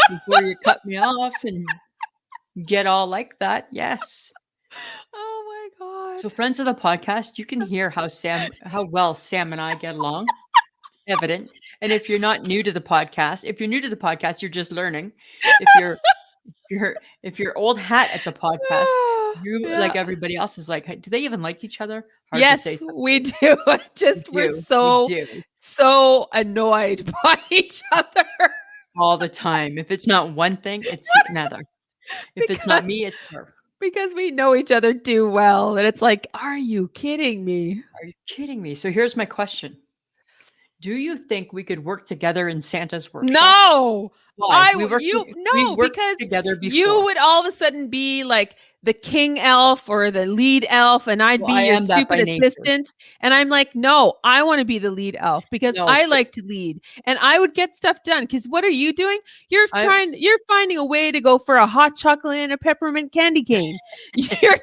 before you cut me off and get all like that. Yes. Oh my God. So, friends of the podcast, you can hear how well Sam and I get along. It's evident. And if you're new to the podcast, you're just learning. If you're old hat at the podcast, you Yeah. like everybody else is like, "Hey, do they even like each other?" Hard to say Yes, we sometimes. do. We Just we're do. We so do. so annoyed by each other All the time. If it's not one thing, it's another. If it's not because me, it's her. Because we know each other too well. And it's like, are you kidding me? Are you kidding me? So here's my question. Do you think we could work together in Santa's workshop? No. Why? We No, worked because together you before. would all of a sudden be like the king elf or the lead elf, and I'd Well, be I your am that stupid by nature. assistant. And I'm like, no, I want to be the lead elf because No, I but like to lead and I would get stuff done. Because what are you doing? I You're finding a way to go for a hot chocolate and a peppermint candy cane. You're,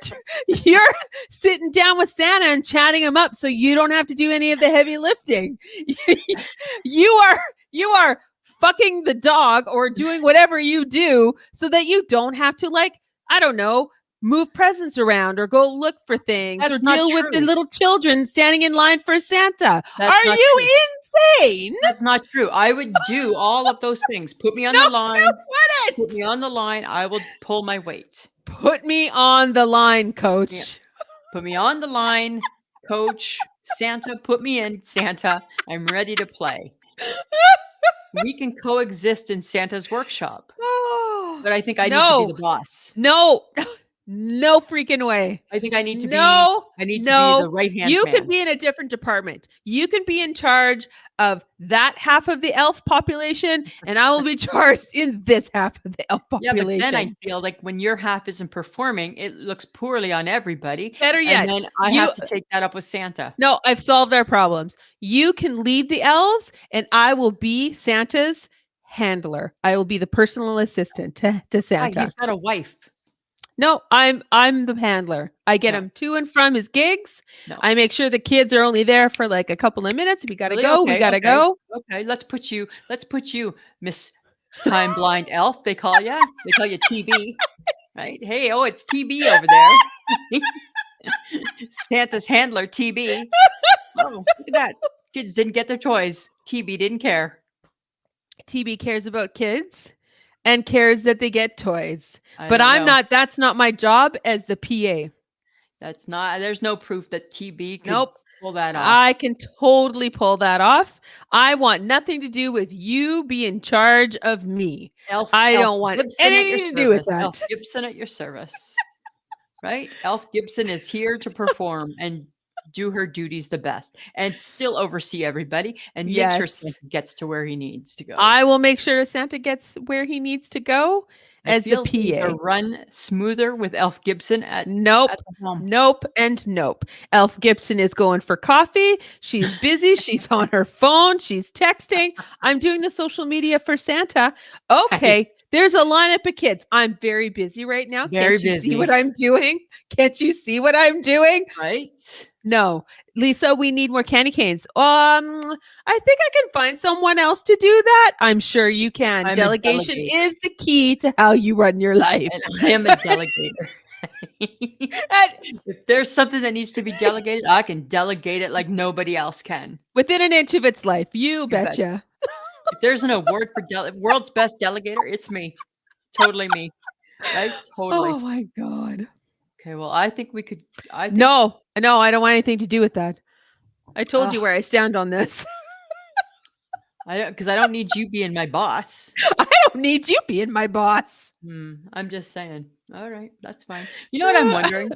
you're sitting down with Santa and chatting him up so you don't have to do any of the heavy lifting. you are, you are fucking the dog or doing whatever you do so that you don't have to, like, I don't know, move presents around or go look for things or that's not deal with the true. little children standing in line for Santa. That's Are not you true. insane? That's not true. I would do all of those things. Put me on No, the you line. Put wouldn't. me on the line. I will pull my weight. Put me on the line, Yeah. coach. Put me on the line, coach. Santa, put me in, Santa. I'm ready to play. We can coexist in Santa's workshop, Oh, but I think I need to be the no, boss. no, no freaking way. I think No, I need to be the no. right-hand You can man. be in a different department. You can be in charge of that half of the elf population, and I will be charged in this half of the elf Yeah, but then I population. feel like when your half isn't performing, it looks poorly on everybody, Better and yet, then I have to take that up with Santa. no, I've solved our problems. You can lead the elves, and I will be Santa's handler. I will be the personal assistant to Why? Santa. He's got a wife. No, I'm the handler. I get No, him to and from his gigs. no. I make sure the kids are only there for like a couple of minutes. We gotta Really? go. We Okay, gotta okay, go. okay. Let's put you, Miss Time Blind Elf, they call ya. They call you TB, right? Hey, oh, it's TB over there. Santa's handler, TB. Oh, look at that. Kids didn't get their toys. TB didn't care. TB cares about kids and cares that they get toys. I But don't I'm know. not. That's not my job as the PA. That's not there's no proof that TB could Nope. pull that off. I can totally pull that off. I want nothing to do with you be in charge of me. I Elf don't want Gibson at your anything to do with service. Elf that. Gibson at your service. Right? Elf Gibson is here to perform and do her duties the best and still oversee everybody and make sure Yes. Santa gets to where he needs to go. I will make sure Santa gets where he needs to go I as the feel things are PA. run smoother with Elf Gibson Nope. at the helm. Nope and nope. Elf Gibson is going for coffee. She's busy. She's on her phone. She's texting. I'm doing the social media for Santa. Okay. Right. There's a lineup of kids. I'm very busy right now. Very Can't you see busy. what I'm doing? Can't you see what I'm doing? Right? No. Lisa, we need more candy canes. I think I can find someone else to do that. I'm sure you can. I'm a Delegation delegator. is the key to how you run your life. And I am a delegator. If there's something that needs to be delegated, I can delegate it like nobody else can. Within an inch of its life, you bet. betcha. If there's an award for world's best delegator, it's me. Totally me. Right? Totally. Oh my god. Okay, well, I think we could No, I don't want anything to do with that. I told you Ugh. where I stand on this. Because I don't need you being my boss. I don't need you being my boss. I'm just saying. All right, that's fine. You know what I'm wondering?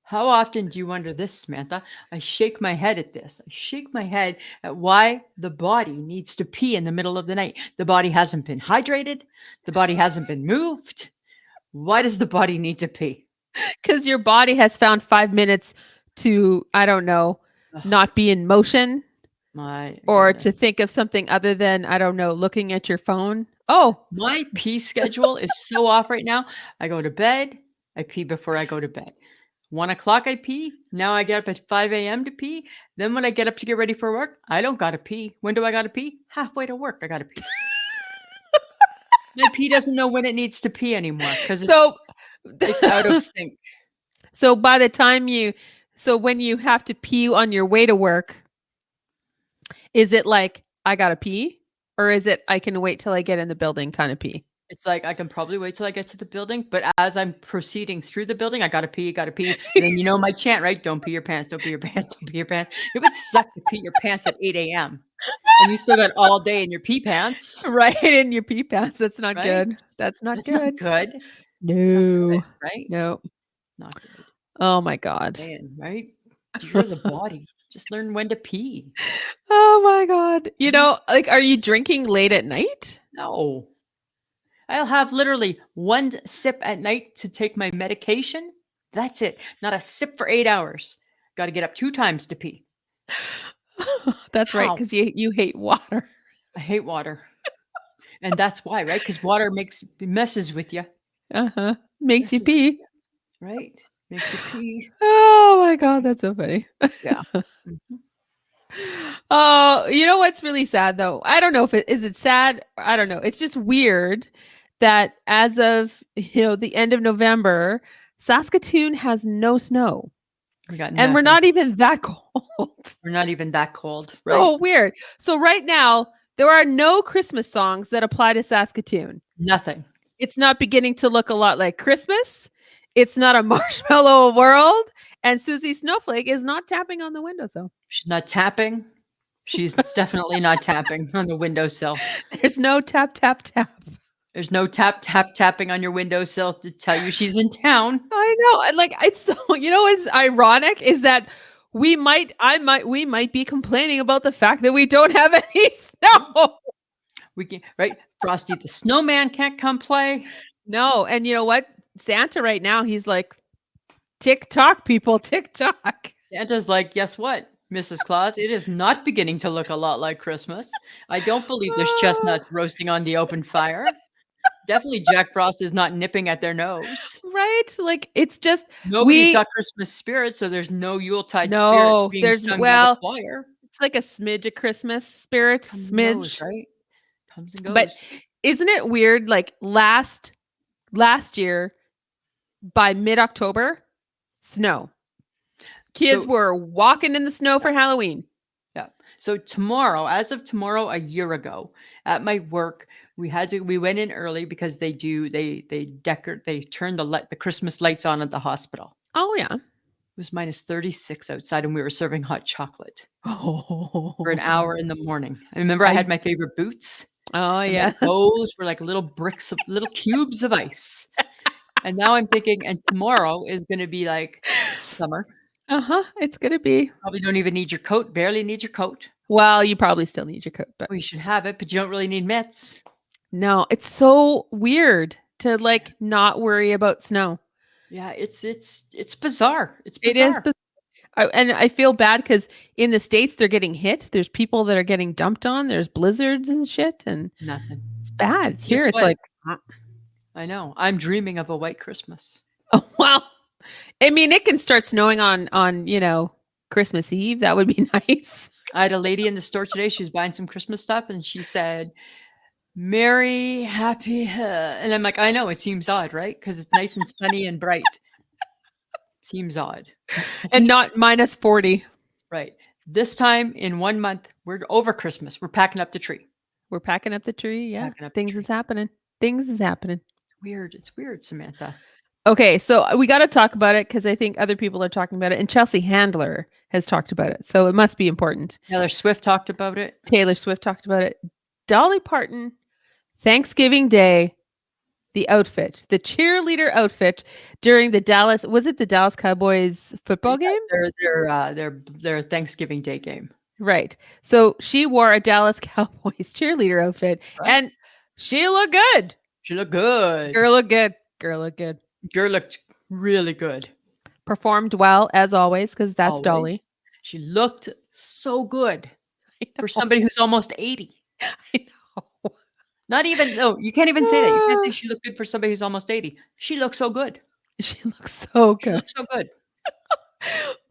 How often do you wonder this, Samantha? I shake my head at this. I shake my head at why the body needs to pee in the middle of the night. The body hasn't been hydrated. The body hasn't been moved. Why does the body need to pee? Because your body has found 5 minutes to, I don't know, not be in motion. My or goodness. to think of something other than, I don't know, looking at your phone. Oh, my pee schedule is so off right now. I go to bed. I pee before I go to bed. 1 o'clock I pee. Now I get up at 5 a.m. to pee. Then when I get up to get ready for work, I don't gotta pee. When do I gotta pee? Halfway to work, I gotta pee. My pee doesn't know when it needs to pee anymore because it's out of sync. So by the time when you have to pee on your way to work, is it like, I gotta pee? Or is it, I can wait till I get in the building kind of pee? It's like, I can probably wait till I get to the building, but as I'm proceeding through the building, I gotta pee, gotta pee. And then you know my chant, right? Don't pee your pants, don't pee your pants, don't pee your pants. It would suck to pee your pants at 8 a.m. And you still got all day in your pee pants. Right, in your pee pants. That's not Right? good. That's not That's good. not good. It's not good, No. right? No. Not good. Oh my god. Man, right? You're the body. Just learn when to pee. Oh my god. Right? Like, are you drinking late at night? No. I'll have literally one sip at night to take my medication. That's it. Not a sip for 8 hours. Got to get up 2 times to pee. That's right, How? because you hate water. I hate water. And that's why, right? Because water messes with you. Uh-huh. Makes you Messes with pee. you, right? Makes you pee. Oh my god, that's so funny. Yeah. Mhm. Oh, you know what's really sad though? I don't know if it sad? I don't know. It's just weird that as of, the end of November, Saskatoon has no snow. We got And we're nothing. not even that cold. We're not even that cold, right? So weird. So right now, there are no Christmas songs that apply to Saskatoon. Nothing. It's not beginning to look a lot like Christmas. It's not a marshmallow world. And Susie Snowflake is not tapping on the windowsill. She's not tapping. She's definitely not tapping on the windowsill. There's no tap, tap, tap. There's no tapping on your windowsill to tell you she's in town. I know. And like, it's so, what's ironic is that we might be complaining about the fact that we don't have any snow. We can, right? Frosty the Snowman can't come play. No. And you know what? Santa right now, he's like, Tik Tok, people, Tik Tok. Santa's like, guess what, Mrs. Claus? It is not beginning to look a lot like Christmas. I don't believe there's chestnuts roasting on the open fire. Definitely Jack Frost is not nipping at their nose. Right? Like, it's just, Nobody's we, got Christmas spirit, so there's no Yuletide spirit no, being there's, sung by the well, choir. it's like a smidge of Christmas spirit, Comes and goes, smidge. right? Comes and But goes. isn't it weird? Like last year, by mid-October, snow. Kids So were walking in the snow for Halloween. yeah. So tomorrow, as of tomorrow, a year ago, at my work, we went in early because they turn the Christmas lights on at the hospital. Oh yeah. It was minus 36 outside and we were serving hot chocolate for an Oh, hour in the morning. I remember I I had my favorite boots oh and my yeah. toes were like little cubes of ice. And now I'm thinking, and tomorrow is going to be like summer. Uh-huh. It's gonna be. Probably don't even need your coat, barely need your coat. Well, you probably still need your coat, but Well, you should have it, but you don't really need mitts. no, it's so weird to like not worry about snow. Yeah, it's bizarre. It's It is, bizarre. and I feel bad because in the States they're getting hit. There's people that are getting dumped on. There's blizzards and shit, and Nothing. it's bad. Guess Here it's what? like, I know. I'm dreaming of a white Christmas. oh, well, I mean, it can start snowing on Christmas Eve. That would be nice. I had a lady in the store today. She was buying some Christmas stuff, and she said, "Merry, happy," and I'm like, I know it seems odd, right? Because it's nice and sunny and bright. Seems odd, And not minus 40. right? This time in 1 month, we're over Christmas. We're packing up the tree. We're packing up the tree. Yeah. Packing up the Things tree. is happening. Things is happening. Weird. It's weird, Samantha. Okay, so we got to talk about it because I think other people are talking about it, and Chelsea Handler has talked about it, so it must be important. Taylor Swift talked about it. Taylor Swift talked about it. Dolly Parton, Thanksgiving Day, the outfit, the cheerleader outfit during the Dallas Cowboys football game? Their Thanksgiving Day game. Right. So she wore a Dallas Cowboys cheerleader outfit, Right? and she looked good. She looked good. Girl looked good. Girl looked good. Girl looked really good. Performed well as always because that's Always. Dolly. She looked so good I for know. somebody who's almost 80. I know. Not even, no, you can't even say that. You can't say she looked good for somebody who's almost 80. She looks so good. She looks so She good. looks so good.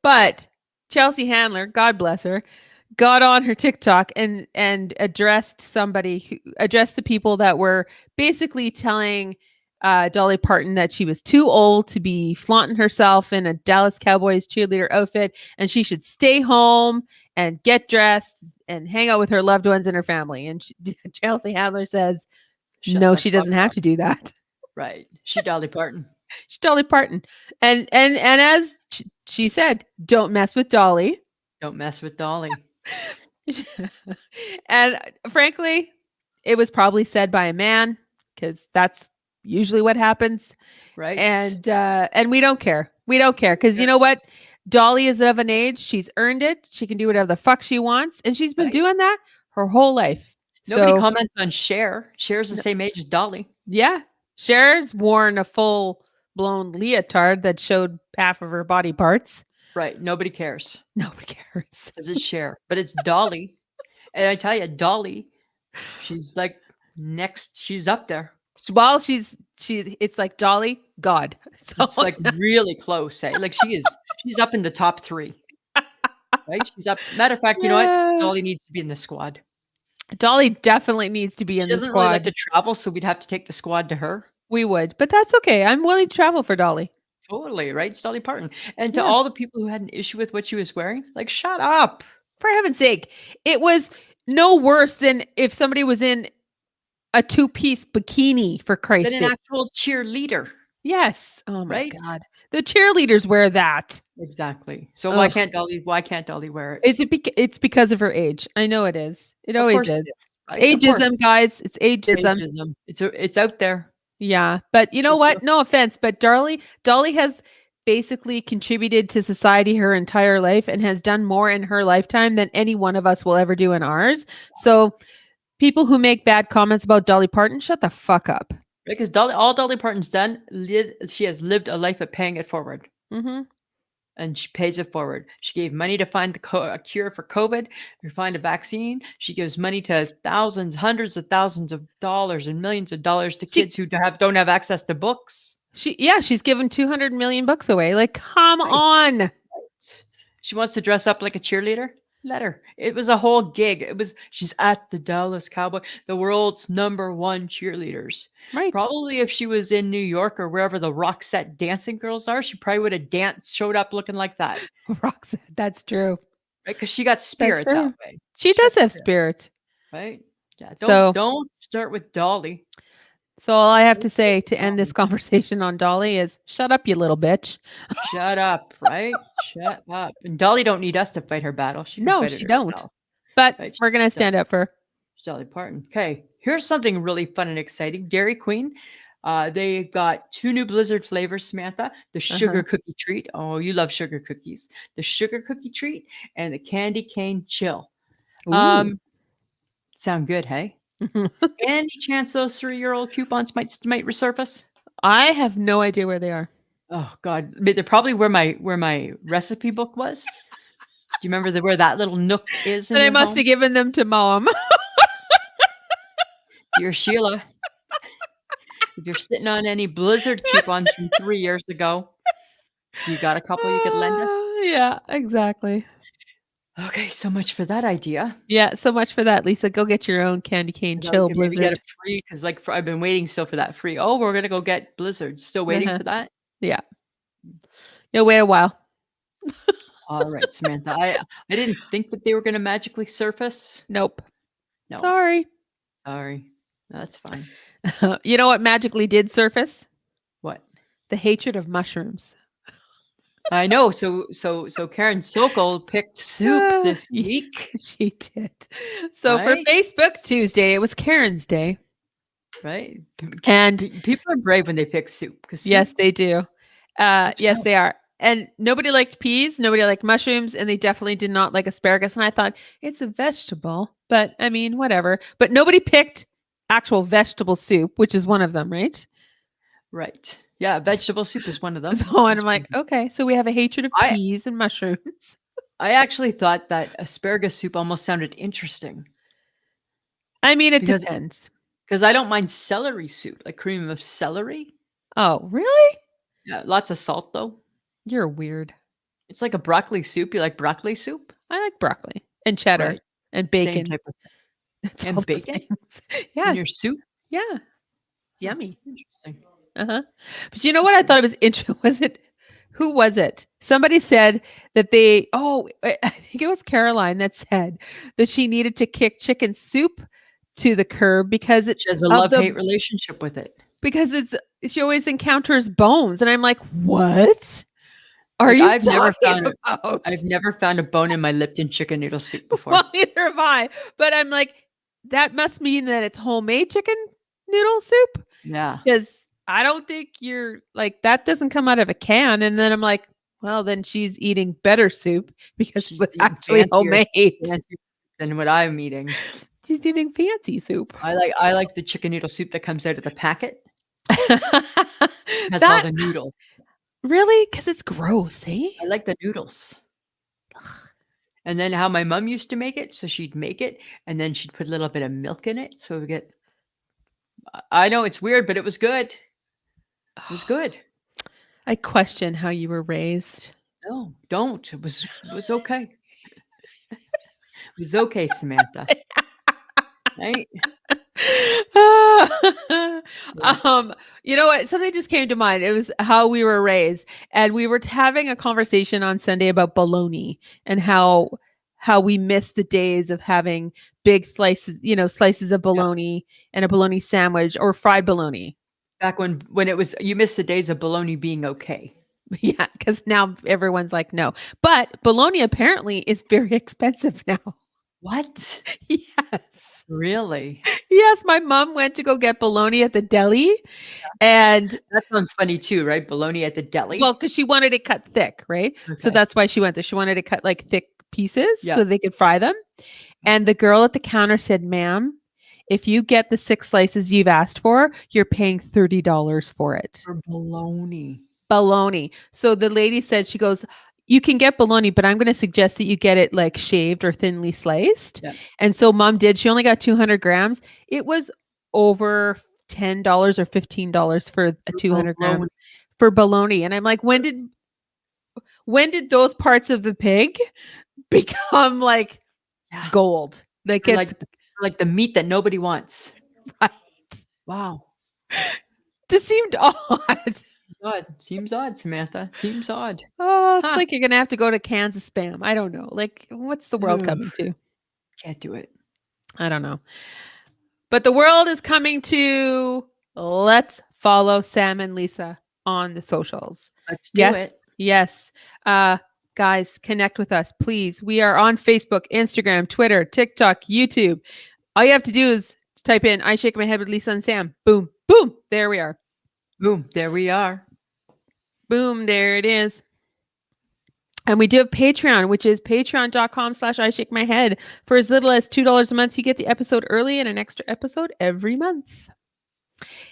But Chelsea Handler, God bless her, got on her TikTok and addressed the people that were basically telling Dolly Parton that she was too old to be flaunting herself in a Dallas Cowboys cheerleader outfit, and she should stay home and get dressed and hang out with her loved ones and her family. And Chelsea Handler says, Shut no, the she fuck doesn't have up. to do that. Right. She Dolly Parton. She's Dolly Parton, and as she said, don't mess with Dolly. Don't mess with Dolly. And frankly, it was probably said by a man because that's usually what happens. Right. And we don't care. We don't care because you Yeah, know what? Dolly is of an age. She's earned it. She can do whatever the fuck she wants, and she's been right. doing that her whole life. Nobody So comments on Cher. Cher's the n- same age as Dolly. yeah, Cher's worn a full blown leotard that showed half of her body parts. Right. Nobody cares Nobody cares. because it's Cher, but it's Dolly. And I tell you, Dolly, she's like next. She's up there. While it's like Dolly, God. So It's like really close. Eh? Like she's up in the top 3. Right. She's up. Matter of fact, you know what? yeah. Dolly needs to be in the squad. Dolly definitely needs to be She in the doesn't really like squad. to travel, so we'd have to take the squad to her. We would, but that's okay. I'm willing to travel for Dolly. Totally, right? It's Dolly Parton. And to Yeah. all the people who had an issue with what she was wearing, like, shut up. For heaven's sake, it was no worse than if somebody was in a two-piece bikini, for Than Christ's an sake. actual cheerleader, Yes. Oh my right? God. The cheerleaders wear that. Exactly. So Ugh. why can't Dolly wear it? Is it it's because of her age? I know it is. It Of always course is. it is, right? Of It's course. ageism, guys. It's ageism. Ageism. It's out there. Yeah. But you know For sure. what? No offense, but Dolly has basically contributed to society her entire life and has done more in her lifetime than any one of us will ever do in ours. So people who make bad comments about Dolly Parton, shut the fuck up. Because all Dolly Parton's done, she has lived a life of paying it forward. Mm-hmm. And she pays it forward. She gave money to find a cure for COVID, to find a vaccine. She gives money to thousands, hundreds of thousands of dollars, and millions of dollars to She kids who don't have access to books. she's given 200 million bucks away. Like, come Right. on. She wants to dress up like a cheerleader. Let her. It was a whole gig. She's at the Dallas Cowboy, the world's #1 cheerleaders. Right. Probably if she was in New York or wherever the rock set dancing girls are, she probably would have showed up looking like that. Roxanne, that's true. Right? Because she got That's spirit that true. way. She She got does have spirit, spirit. right? Yeah. So Don't start with Dolly. so all I have to Don't start say with to end this Dolly. conversation on Dolly is shut up, you little bitch. Shut up, right? Shut up. And Dolly don't need us to fight her battle. She can No, fight it she don't. herself. But Right? we're gonna stand up for her. Dolly Parton. Okay, here's something really fun and exciting. Dairy Queen, they got 2 new Blizzard flavors, Samantha. The Uh-huh. sugar cookie treat. Oh, you love sugar cookies. The sugar cookie treat and the candy cane chill. Ooh. Um, sound good, hey? Any chance those 3-year-old coupons might resurface? I have no idea where they are. Oh God, but they're probably where my recipe book was. Do you remember where that little nook is in And I your must have home? given them to mom. Dear Sheila, if you're sitting on any Blizzard coupons from 3 years ago, do you got a couple you could lend us? Yeah, exactly. Okay, so much for that idea. Yeah, so much for that, Lisa. Go get your own candy cane I thought we chill could maybe get a blizzard. free because I've been waiting still for that free. Oh, we're gonna go get Blizzard. Still waiting Uh-huh. for that. Yeah. You'll wait a while. All right, Samantha. I didn't think that they were gonna magically surface. Nope. No, Sorry. sorry. That's fine. You know what magically did surface? What? The hatred of mushrooms. I know. So Karen Sokol picked soup this Yeah, week, she did. So for right? Facebook Tuesday, it was Karen's day. Right? And People are brave when they pick soup because yes, they do. soup's Yes, tough. they are. And nobody liked peas, nobody liked mushrooms, and they definitely did not like asparagus. And I thought, it's a vegetable, but I mean, whatever. But nobody picked actual vegetable soup, which is one of them, right? Right. Yeah, vegetable soup is one of them. So, and It's I'm one of like, them. okay, so we have a hatred of I peas and mushrooms. I actually thought that asparagus soup almost sounded interesting I mean, it because depends. I don't mind celery soup, like cream of celery. Oh, really? Yeah, lots of salt though. You're weird. It's like a broccoli soup. You like broccoli soup, I like broccoli and cheddar right? and Same bacon. type of That's all and the bacon things. in Yeah, your soup. yeah. Huh, Yummy. interesting. Uh-huh. But you know what I thought it was interesting? Was it who was it? Somebody said that I think it was Caroline that said that she needed to kick chicken soup to the curb because She has a of love the hate relationship with it. because it's she always encounters bones. And I'm like, what are Like you talking I've about? never found a bone in my Lipton chicken noodle soup before. Well, neither have I. But I'm like, that must mean that it's homemade chicken noodle soup. Yeah. Because I don't think you're like that doesn't come out of a can. And then I'm like, well, then she's eating better soup because it She's was eating actually homemade. fancier than what I'm eating. She's eating fancy soup. I like the chicken noodle soup that comes out of the packet. It has all That the noodle. really? Because it's gross, eh? I like the noodles. And then how my mom used to make it, so she'd make it, and then she'd put a little bit of milk in it, so we get I know it's weird, but it was good. It was good. I question how you were raised. No, don't. It was okay. It was okay, Samantha. Right? Yeah. You know what? Something just came to mind. It was how we were raised, and we were having a conversation on Sunday about bologna and how we miss the days of having big slices, slices of Yeah. bologna and a bologna sandwich or fried bologna. Back when it was you missed the days of bologna being okay. Yeah, because now everyone's like, no. But bologna apparently is very expensive now. What? Yes. Really? Yes, my mom went to go get bologna at the deli and That sounds funny too, right? Bologna at the well, deli? because she wanted it cut thick, right? So Okay. that's why she went there. She wanted to cut like thick pieces Yeah. so they could fry them. And the girl at the counter said, ma'am, if you get the 6 slices you've asked for, you're paying $30 for it. For bologna. Bologna. So the lady said, she goes, you can get bologna, but I'm going to suggest that you get it like shaved or thinly sliced. Yeah. And so mom did. She only got 200 grams. It was over $10 or $15 for a 200 gram Bologna. for bologna. And I'm like, when did those parts of the pig become like Yeah. gold? Like They're it's like the meat that nobody wants. right. Wow. Just seemed odd. Seems odd. Seems odd, Samantha. Seems odd. Oh, it's Huh. like you're gonna have to go to Kansas spam. I don't know. Like, what's the world Ugh, coming to? can't do it. I don't know. But the world is coming to let's follow Sam and Lisa on the socials. Let's do Yes. it. Yes. Guys, connect with us, please. We are on Facebook, Instagram, Twitter, TikTok, YouTube. All you have to do is type in I Shake My Head with Lisa and Sam. Boom. Boom. There we are. Boom. There we are. Boom. There it is. And we do have Patreon, which is patreon.com/I Shake My Head. For as little as $2 a month, you get the episode early and an extra episode every month.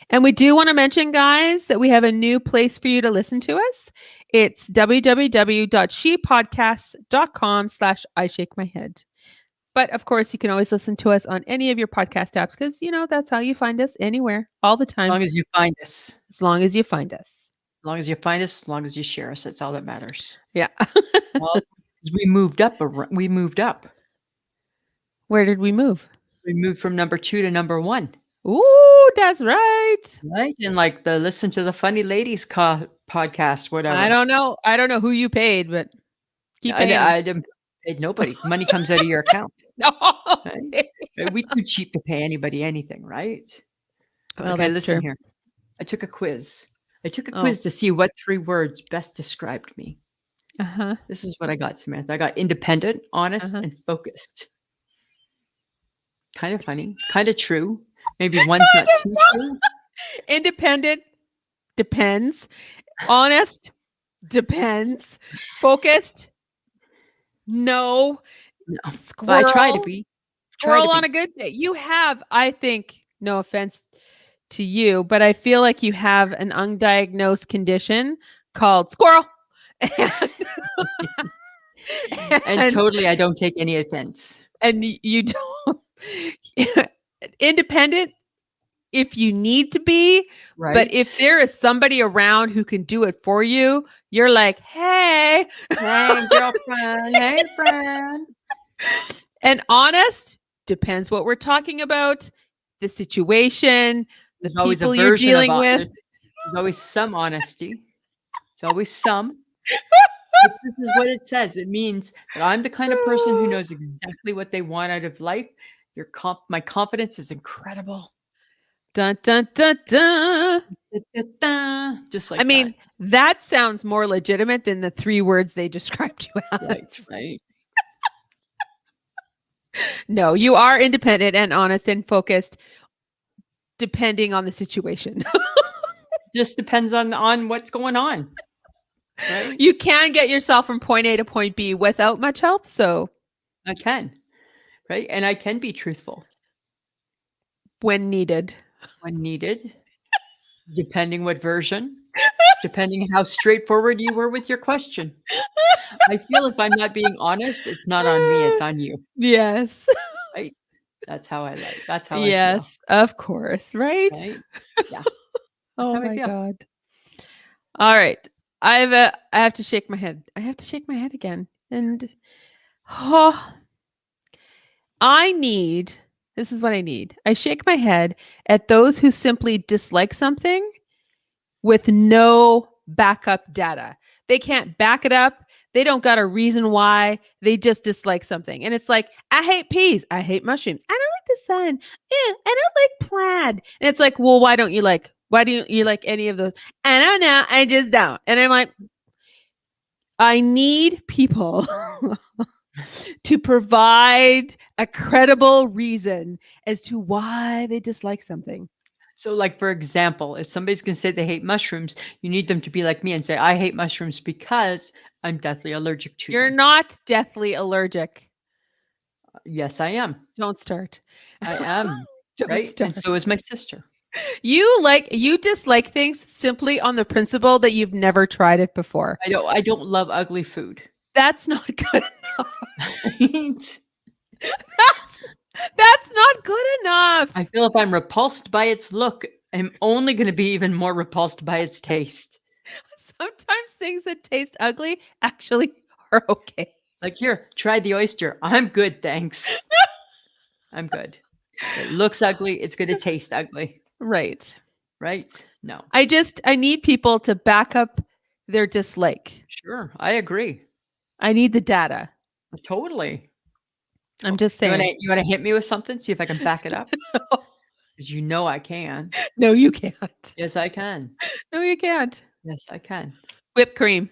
And we do want to mention, guys, that we have a new place for you to listen to us. It's www.shepodcasts.com/I Shake My Head. But of course, you can always listen to us on any of your podcast apps because, that's how you find us anywhere, all the As time, long as you find us. as long as you find us. As long as you find us, as long as you share us, that's all that matters. Yeah. Well, 'cause we moved up. We moved up. Where did we move? We moved from number 2 to number 1. Ooh, that's right. Right? And like the Listen to the Funny Ladies podcast, whatever. I don't know who you paid, but keep I, paying 'em. I didn't pay nobody. Money comes out of your account. No. Right? We too cheap to pay anybody anything, right? Well, Okay, that's listen true. here. I took a quiz. I took a Oh. quiz to see what 3 words best described me. Uh-huh. This is what I got, Samantha. I got independent, honest, Uh-huh. and focused. Kind of funny, kind of true. Maybe one's not too true. Independent depends. Honest depends. Focused? No. No, but Squirrel? I try to be. Squirrel on a good day. You have, I think, no offense to you, but I feel like you have an undiagnosed condition called squirrel. And totally, I don't take any offense. And you don't independent if you need to be, Right? but if there is somebody around who can do it for you, you're like, hey, hey, girlfriend, hey, friend. And honest depends what we're talking about, the situation, the There's always a people you're version of dealing with. There's always some honesty. There's always some. But this is what it says. It means that I'm the kind of person who knows exactly what they want out of life. My confidence is incredible. Dun dun dun dun. Just like I mean, that sounds more legitimate than the 3 words they described you as. right. No, you are independent and honest and focused depending on the situation. just depends on what's going on, right? You can get yourself from point A to point B without much help, so I can, right? And I can be truthful when needed. when needed, depending what version, depending how straightforward you were with your question. I feel if I'm not being honest, it's not on me, it's on you, Yes. right? That's how I feel, Yes, of course, right? right? Yeah, that's Oh how I my feel. god. All right. I have to shake my head. I have to shake my head again. And oh, I need this is what I need. I shake my head at those who simply dislike something with no backup data. They can't back it up. They don't got a reason why. They just dislike something. And it's like, I hate peas. I hate mushrooms. I don't like the sun. I don't like plaid. And it's like, well, why don't you like any of those? I don't know. I just don't. And I'm like, I need people to provide a credible reason as to why they dislike something. So, like, for example, if somebody's gonna say they hate mushrooms, you need them to be like me and say, "I hate mushrooms because I'm deathly allergic to You're them." not deathly allergic. Yes, I am. Don't start. I am, Don't right? And start. so is my sister. You dislike things simply on the principle that you've never tried it before. I don't love ugly food. That's not good enough. Right? That's not good enough. I feel if I'm repulsed by its look, I'm only gonna be even more repulsed by its taste. Sometimes things that taste ugly actually are okay. Like, "Here, try the oyster." "I'm good, thanks. I'm good." It looks ugly, it's gonna taste ugly, Right. right? No. I need people to back up their dislike. Sure, I agree. I need the data. Totally. I'm just You wanna saying. you wanna hit me with something, see if I can back it up? 'Cause you know I can. No, you can't. Yes, I can. No, you can't. Yes, I can. Whipped cream.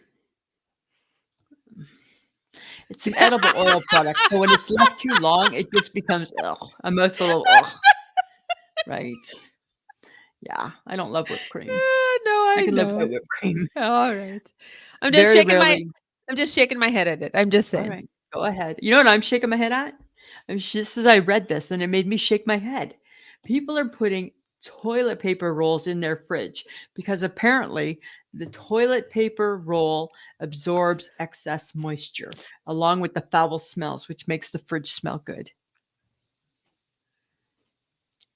It's an edible oil product, so when it's left too long, it just becomes, ugh, a mouthful of ugh, right? Yeah, I don't love whipped cream. No, I I can live without know. whipped cream. All right. I'm just Very shaking my rarely. I'm just shaking my head at it. I'm just saying. Alright, go ahead. You know what I'm shaking my head at? Just as I read this, and it made me shake my head. People are putting toilet paper rolls in their fridge because apparently the toilet paper roll absorbs excess moisture along with the foul smells, which makes the fridge smell good.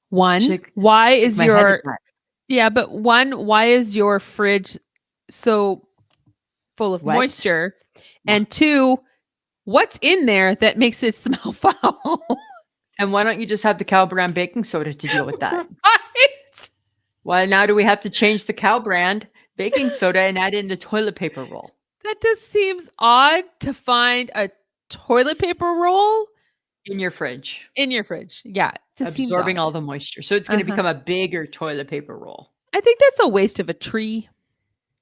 One, Shake why shake is my head at your that. yeah, but one, why is your fridge so full of Wet? moisture? Yeah. And two, what's in there that makes it smell foul? And why don't you just have the cow brand baking soda to deal with that? Right? Why now do we have to change the cow brand baking soda and add in the toilet paper roll That just seems odd to find a toilet paper roll in your fridge? in your fridge. Yeah, it just seems Absorbing odd. all the moisture. So it's gonna Uh-huh. become a bigger toilet paper roll. I think that's a waste of a tree.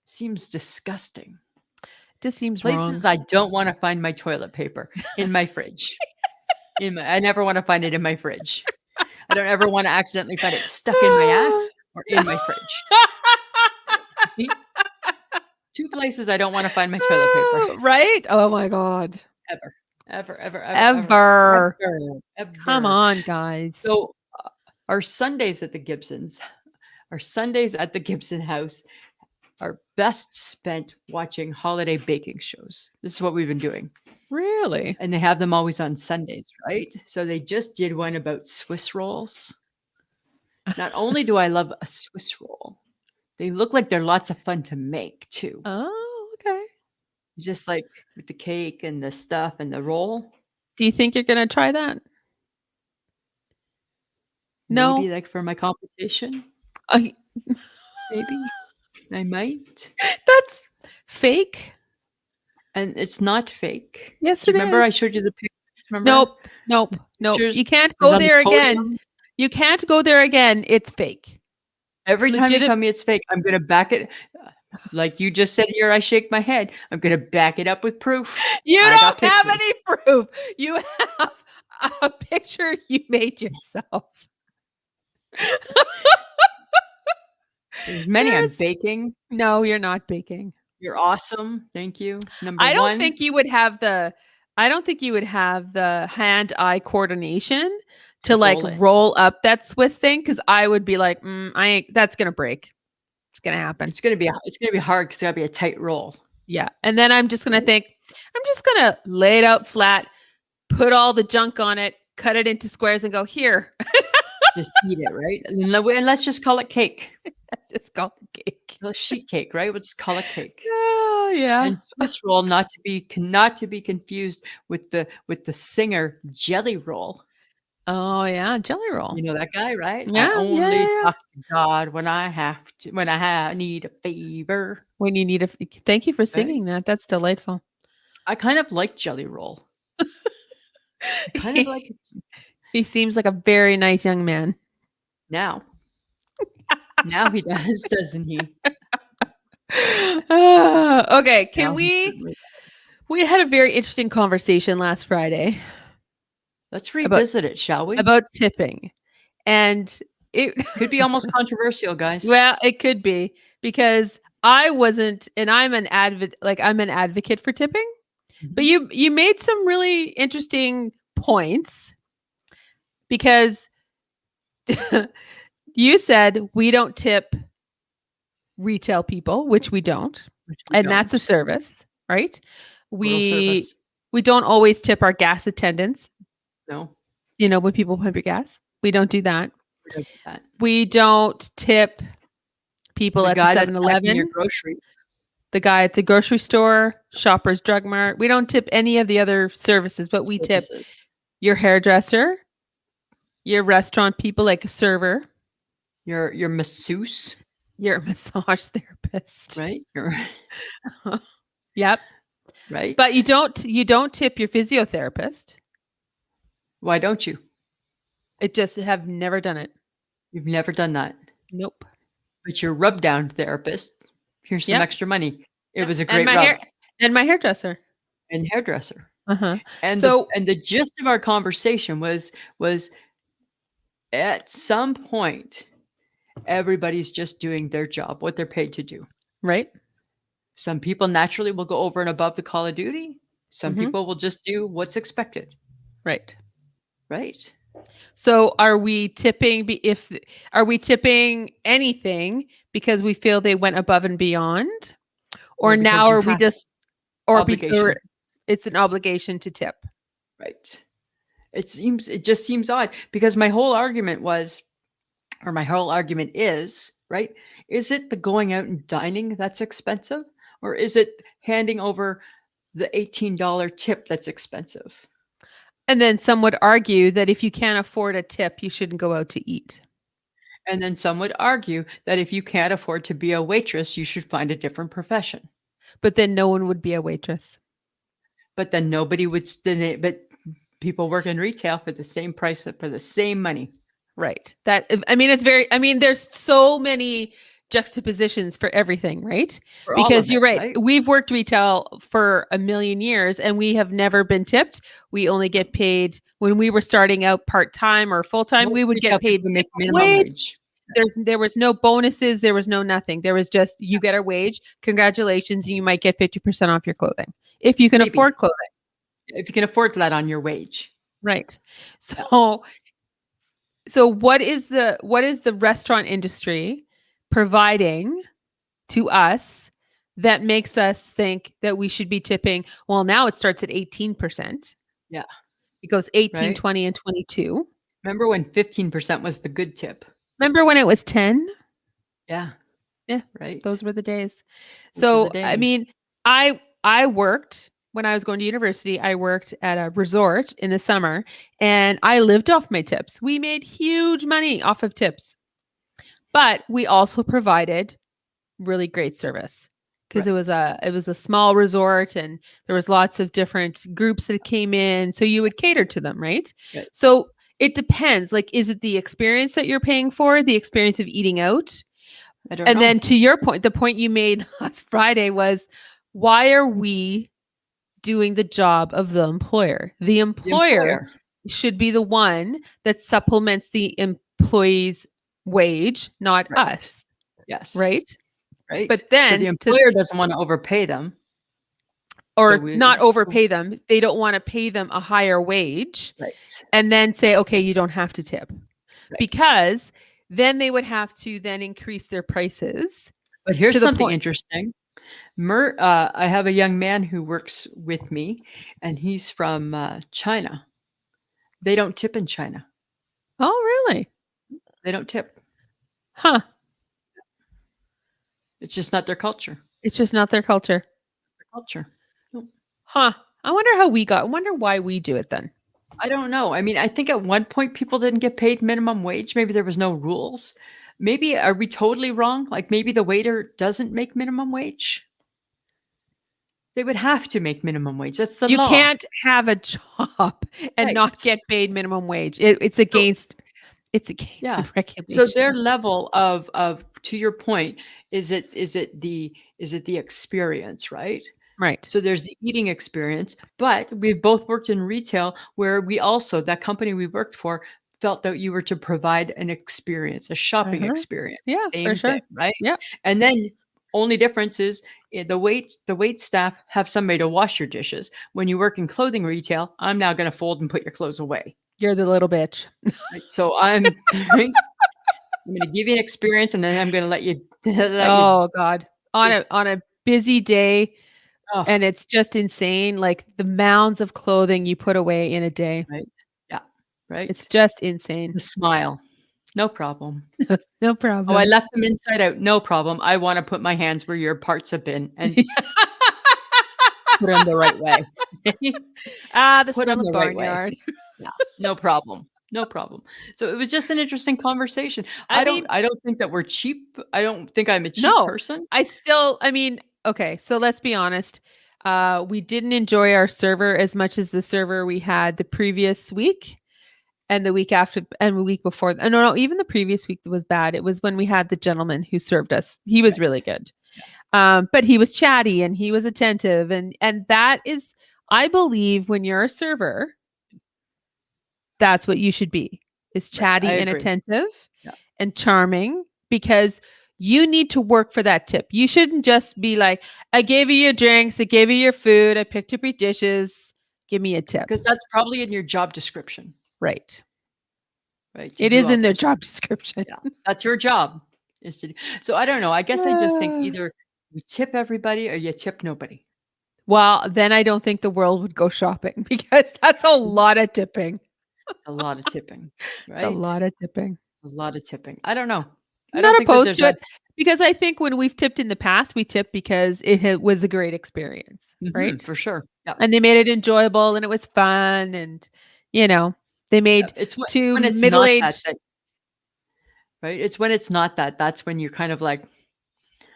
Seems disgusting. Just seems Places wrong. I don't wanna find my toilet paper, in my fridge. I never wanna find it in my fridge. I don't ever wanna accidentally find it stuck in my ass or in my fridge. 2 places I don't wanna find my toilet paper. Right? Oh my god. Ever. Ever, ever, ever, ever, Ever. ever, Come ever. on, guys. So, our Sundays at the Gibsons our Sundays at the Gibson house are best spent watching holiday baking shows. This is what we've been doing. Really? And they have them always on Sundays, right? So they just did one about Swiss rolls. Not only do I love a Swiss roll, they look like they're lots of fun to make too. Oh, okay. Just like with the cake and the stuff and the roll. Do you think you're gonna try that? No. Maybe like for my competition, I maybe I might. That's fake. And it's not fake. Yes, Do you it remember I is. showed you the picture? Remember? Nope. Nope. Nope. Pictures You can't it was go on the there again. podium. You can't go there again. It's fake. Every time you Legit. tell me it's fake, I'm gonna back it like you just said here, I shake my head. I'm gonna back it up with proof. You I got don't have pictures. any proof. You have a picture you made yourself. There's many. I'm There's baking. no, you're not baking. You're awesome. Thank you. Number I don't 1 think you would have the I don't think you would have the hand-eye coordination to to like roll it. roll up that Swiss thing because I would be like, I ain't that's gonna break. It's gonna happen. It's gonna be hard because it's gotta be a tight roll, Yeah. And then I'm just gonna right? think, I'm just gonna lay it out flat, put all the junk on it, cut it into squares and go, here. Just eat it, right? And let's just call it cake. Just call it cake. A sheet cake, right? We'll just call it cake. Oh yeah. And Swiss roll, not to be confused with the singer Jelly Roll. Oh yeah. Jelly roll. You know that guy, right? I Yeah, yeah, only yeah, yeah. talk to God when I need a favor, When you need a thank you for right? singing that. That's delightful. I kind of like Jelly Roll. I kind of like he it seems like a very nice young man. now. Now he does, doesn't he? Okay, can Now he we certainly. we had a very interesting conversation last Friday Let's about revisit it, shall we? tipping. And it Could be almost controversial, guys. well, it could be because I wasn't and I'm an advocate for tipping, but Mhm. you made some really interesting points because you said we don't tip retail people, which we don't. Which we And that's a don't. service, right? Total We service. we don't always tip our gas attendants, No, when people pump your gas. We don't do that. we don't do that. We don't tip people The at the guy that's packing 7-Eleven, your groceries, the guy at the grocery store, Shoppers Drug Mart. We don't tip any of the other services, but we tip services, your hairdresser, your restaurant people like a server, your masseuse, your massage therapist. right? Your Yep. But right? you don't tip your physiotherapist. Why don't you? It just have never done it. You've never done that. Nope. But your rub down therapist, here's some Yep. extra money. It Yep. was a And great rub. my hairdresser. And hairdresser. Uh-huh. And the So and the gist of our conversation was at some point everybody's just doing their job, what they're paid to do. right. Some people naturally will go over and above the call of duty. Some Hmm. people will just do what's expected, Right. right? So are we tipping anything because we feel they went above and beyond, or Or now because you are we have just or obligation, it's an obligation to tip? right? It just seems odd because my whole argument is, right? Is it the going out and dining that's expensive? Or is it handing over the $18 tip that's expensive? And then some would argue that if you can't afford a tip, you shouldn't go out to eat. And then some would argue that if you can't afford to be a waitress, you should find a different profession. But then no one would be a waitress. But then nobody would, but people work in retail for the same price, for the same money. Right. There's so many juxtapositions for everything, right? For all Because of you're it, right. right? We've worked retail for a million years and we have never been tipped. We only get paid when we were starting out part-time or full-time, we Most would retail get paid people make minimum wage. wage. There was no bonuses, there was no nothing. There was just you get a wage, congratulations, and you might get 50% off your clothing if you can Maybe afford clothing. if you can afford that on your wage. Right. Yeah. So what is the restaurant industry providing to us that makes us think that we should be tipping? Well, now it starts at 18%. Yeah. It goes 18, Right. 20, and 22. Remember when 15% was the good tip? Remember when it was 10? Yeah. Yeah, Right. those were the days. Those were the So, days. I worked when I was going to university, I worked at a resort in the summer and I lived off my tips. We made huge money off of tips. But we also provided really great service because Right. it was a small resort and there was lots of different groups that came in, so you would cater to them, right? Right. So it depends, like, is it the experience that you're paying for, the experience of eating out? I don't And know. then to your point, the point you made last Friday was, why are we doing the job of the employer? The The employer employer. should be the one that supplements the employee's wage, not Right. us. Yes. right? Right. But So the then to employer doesn't wanna overpay them. So or we not overpay them, they don't want to pay them a higher wage right, and then say, okay, you don't have to tip right. because then they would have to then increase their prices But here's to the something point. interesting. I have a young man who works with me, and he's from, China. They don't tip in China. Oh, really? They don't tip. Huh. It's just not their culture. It's just not their culture. Their culture. No. Huh. I wonder why we do it then. I don't know. I mean, I think at one point people didn't get paid minimum wage. Maybe there was no rules. Maybe are we totally wrong? Like maybe the waiter doesn't make minimum wage? They would have to make minimum wage. That's the You law. can't have a job and not Right. get paid minimum wage. So It's against yeah. the So their regulation. level of to your point, is it the experience, right? Right. So there's the eating experience, but we've both worked in retail where we also that company we worked for felt that you were to provide an experience, a shopping Uh-huh. experience, Yeah, for same thing, sure. right? Yeah. And then only difference is the wait staff have somebody to wash your dishes. When you work in clothing retail, I'm now going to fold and put your clothes away. You're the little bitch. Right? So I'm right? I'm going to give you an experience, and then I'm going to let you let you Oh god. just On a busy day oh and it's just insane like the mounds of clothing you put away in a day. right, yeah, It's right. just insane. The smile, no problem. No Oh, I problem. left them inside out, no problem. I wanna put my hands where your parts have been and put them the right way. Ah, the Put smell them of the right way. barnyard. Yeah, no problem, no problem. So it was just an interesting conversation. I I don't mean, I don't think that we're cheap. I don't think I'm a cheap no. person. I mean, okay, so let's be honest. We didn't enjoy our server as much as the server we had the previous week and the week after and the week before. No, even the previous week was bad. It was when we had the gentleman who served us. He was Right, really good. But he was chatty and he was attentive and that is I believe when you're a server, that's what you should be. Is right, I chatty and agree. attentive Yeah, and charming because you need to work for that tip. You shouldn't just be like, I gave you your drinks, I gave you your food, I picked up your dishes, give me a tip. because that's probably in your job description, Right. right, to It do is all in their those. job description. Yeah, that's your job is to do so I don't know, I guess I just think Uh, either you tip everybody or you tip nobody. well, then I don't think the world would go shopping because that's a lot of tipping. A lot of tipping, It's a right? lot of tipping. A lot of tipping. I don't know. I don't Not think that opposed there's to a it because I think when we've tipped in the past, we tipped because was a great experience, mhm, right? for sure. Yeah, And they made it enjoyable and it was fun and, you know, they yeah. made It's 2 when it's not that middle-aged that right? It's when it's not that, that's when you're kind of like,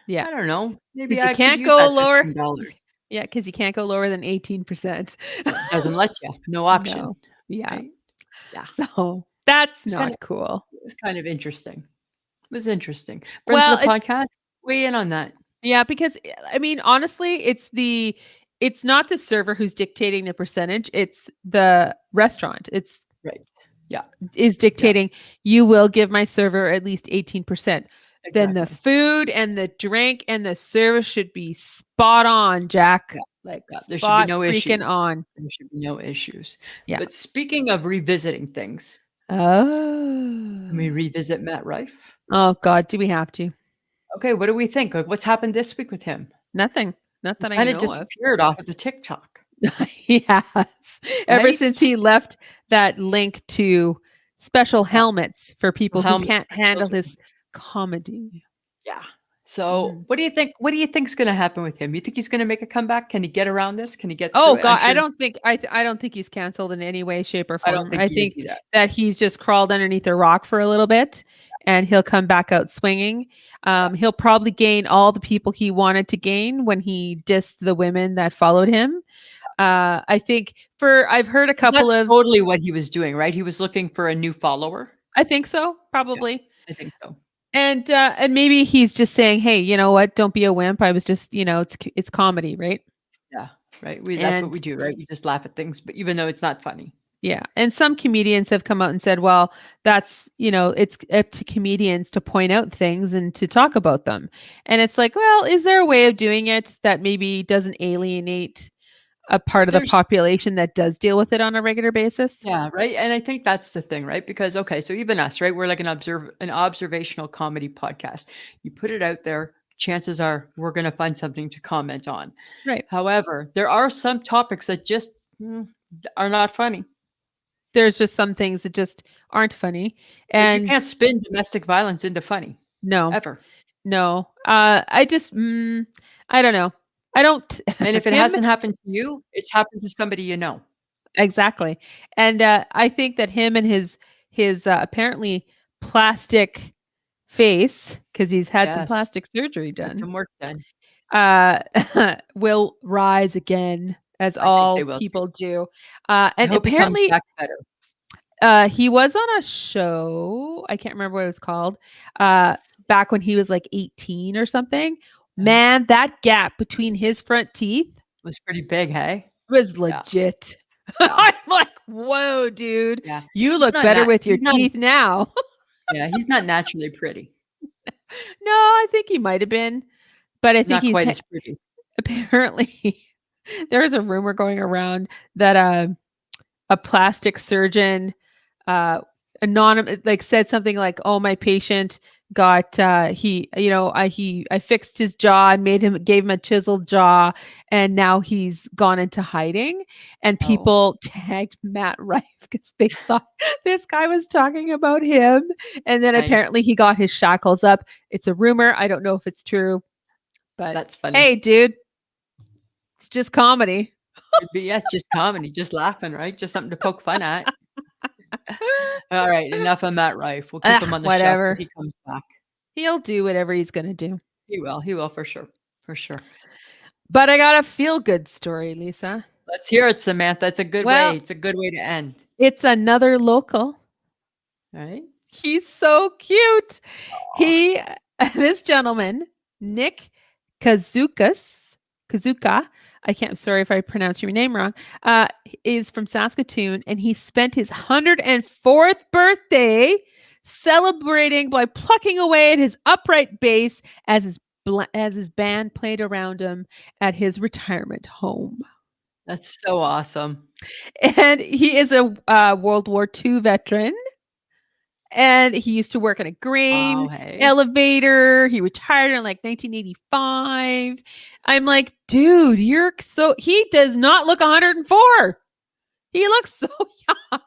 yeah, "I don't know, maybe because you I could can't use go that lower. $15." Yeah, because you can't go lower than 18%. It doesn't let you. No option, No. Yeah. right? Yeah. So, that's It's kinda not cool. it was kind of interesting. It was interesting. Friends Well, of the it's podcast, weigh in on that. yeah, because I mean, honestly, it's not the server who's dictating the percentage, it's the restaurant. It's Right. Yeah, is yeah, dictating you will give my server at least 18%. Then the exactly. food and the drink and the service should be spot on, Yeah, Jack. Like yeah, there should be spot no freaking issues. on. There should be no issues. Yeah. But speaking of revisiting things, can we Oh. revisit Matt Rife? Oh god, do we have to? Okay, what do we think? Like, what's happened this week with him? Nothing. Not He's that I kinda know of. disappeared off of the TikTok, He has. Ever right? since he left that link to special Yeah, helmets for people who helmets can't for handle children. his comedy. Yeah. So, Mm. what do you think gonna happen with him? You think he's gonna make a comeback? Can he get around this? Can he get through Oh it? I'm god, sure I don't think he's canceled in any way, shape, or I don't form. think I he is think either. that he's just crawled underneath a rock for a little bit, and he'll come back out swinging. Yeah. He'll probably gain all the people he wanted to gain when he dissed the women that followed him. I think for I've heard a 'Cause couple that's of totally what he was doing, right? He was looking for a new follower. I think so, Yeah, probably. I think so. And maybe he's just saying, "Hey, you know what? Don't be a wimp. I was just, it's comedy, right?" Yeah, right? That's what we And do, right? We just laugh at things, but even though it's not funny. Yeah. And some comedians have come out and said, well, that's, it's up to comedians to point out things and to talk about them. And it's like, well, is there a way of doing it that maybe doesn't alienate a part of the There's population that does deal with it on a regular basis? Yeah, right. And I think that's the thing, right? Because okay, so even us, right? We're like an observational comedy podcast. You put it out there, chances are we're going to find something to comment on. Right. However, there are some topics that just are not funny. There's just some things that just aren't funny. Right? You And can't spin domestic violence into funny no, ever. no. I just, I don't know. I don't, And if it him, hasn't happened to you, it's happened to somebody you know. exactly. And I think that him and his apparently plastic face, because he's had some Yes, plastic surgery got done, some work done. will rise again, as I think they all will too. people do. I And hope he comes apparently, back better. he was on a show. I can't remember what it was called. Back when he was like 18 or something. Man, that gap between his front teeth It was pretty big, hey? was Yeah, legit. yeah, I'm like, whoa, dude, yeah. you look better with your He's not teeth now. Yeah, he's not naturally pretty. No, I think he might have been, but I think Not he's quite as pretty. apparently there is a rumor going around that a plastic surgeon anonymous like said something like, oh, my patient got I fixed his jaw and gave him a chiseled jaw, and now he's gone into hiding. And Oh, people tagged Matt Rife because they thought this guy was talking about him. And then nice. apparently he got his shackles up. It's a rumor, I don't know if it's true, but That's funny. hey, dude, it's just comedy. It'd be yeah, just comedy, just laughing, right? Just something to poke fun at. All right, enough of Matt Rife. We'll keep him on the shelf till Whatever. he comes back. He'll do whatever he's going to do. He will for sure. For sure. But I got a feel good story, Lisa. Let's hear it, Samantha. It's a good Well, way. It's a good way to end. it's another local. Right? He's so cute. Aw, He, this gentleman, Nick Kazuka, sorry if I pronounced your name wrong, is from Saskatoon, and he spent his 104th birthday celebrating by plucking away at his upright bass as his band played around him at his retirement home. that's so awesome. And he is a World War II veteran. And he used to work in a Wow, grain hey. elevator. He retired in like 1985. I'm like, dude, he does not look 104. He looks so young.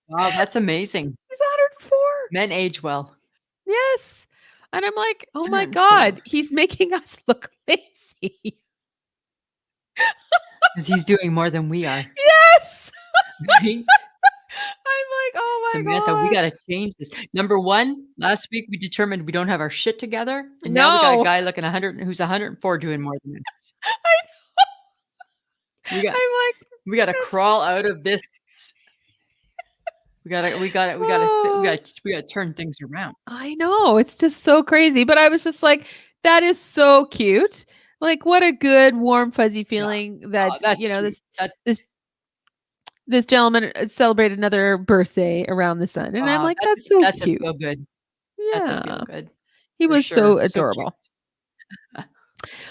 Wow, that's amazing. He's 104. Men age well. Yes. And I'm like, oh my 104. God, he's making us look lazy. Because he's doing more than we are. Yes. Right? I'm like, oh my Samantha, we God. gotta change this. Number one, last week we determined we don't have our shit together, and now we got a No. guy looking 100 who's 104 doing more than us. We got I'm like, we gotta that's crawl out of this. oh. We gotta turn things around. I know. It's just so crazy. But I was just like, that is so cute. Like, what a good, warm, fuzzy Yeah. feeling Oh, that, that's cute. this this gentleman celebrated another birthday around the sun. And I'm like, that's so That's a cute. feel good. That's a feel Yeah. good He for was so sure. So cute. adorable.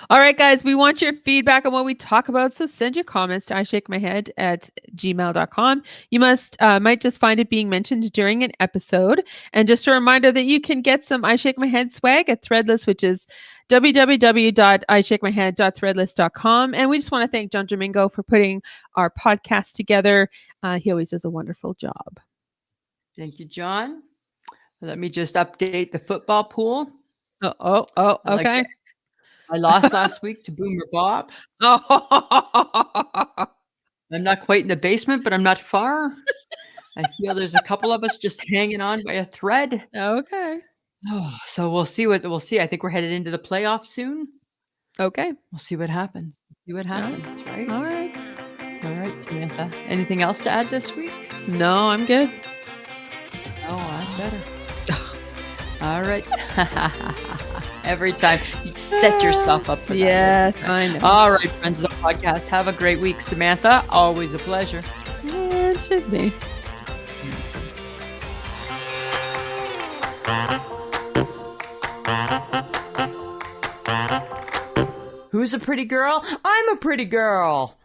All right, guys, we want your feedback on what we talk about. So send your comments to ishakemyhead@gmail.com. You might just find it being mentioned during an episode. And just a reminder that you can get some I Shake My Head swag at Threadless, which is www.ishakemyhead.threadless.com. And we just want to thank John Domingo for putting our podcast together. He always does a wonderful job. Thank you, John. Let me just update the football pool. Okay. I lost last week to Boomer Bob. Oh. I'm not quite in the basement, but I'm not far. I feel there's a couple of us just hanging on by a thread. Okay. Oh, so we'll see. I think we're headed into the playoffs soon. Okay. We'll see what happens. See what happens, right? All right. All right, Samantha. Anything else to add this week? No, I'm good. Oh, I'm better. All right. Every time you set yourself up for that. Yes, I know. All right, friends of the podcast. Have a great week, Samantha. Always a pleasure. It should be. Who's a pretty girl? I'm a pretty girl.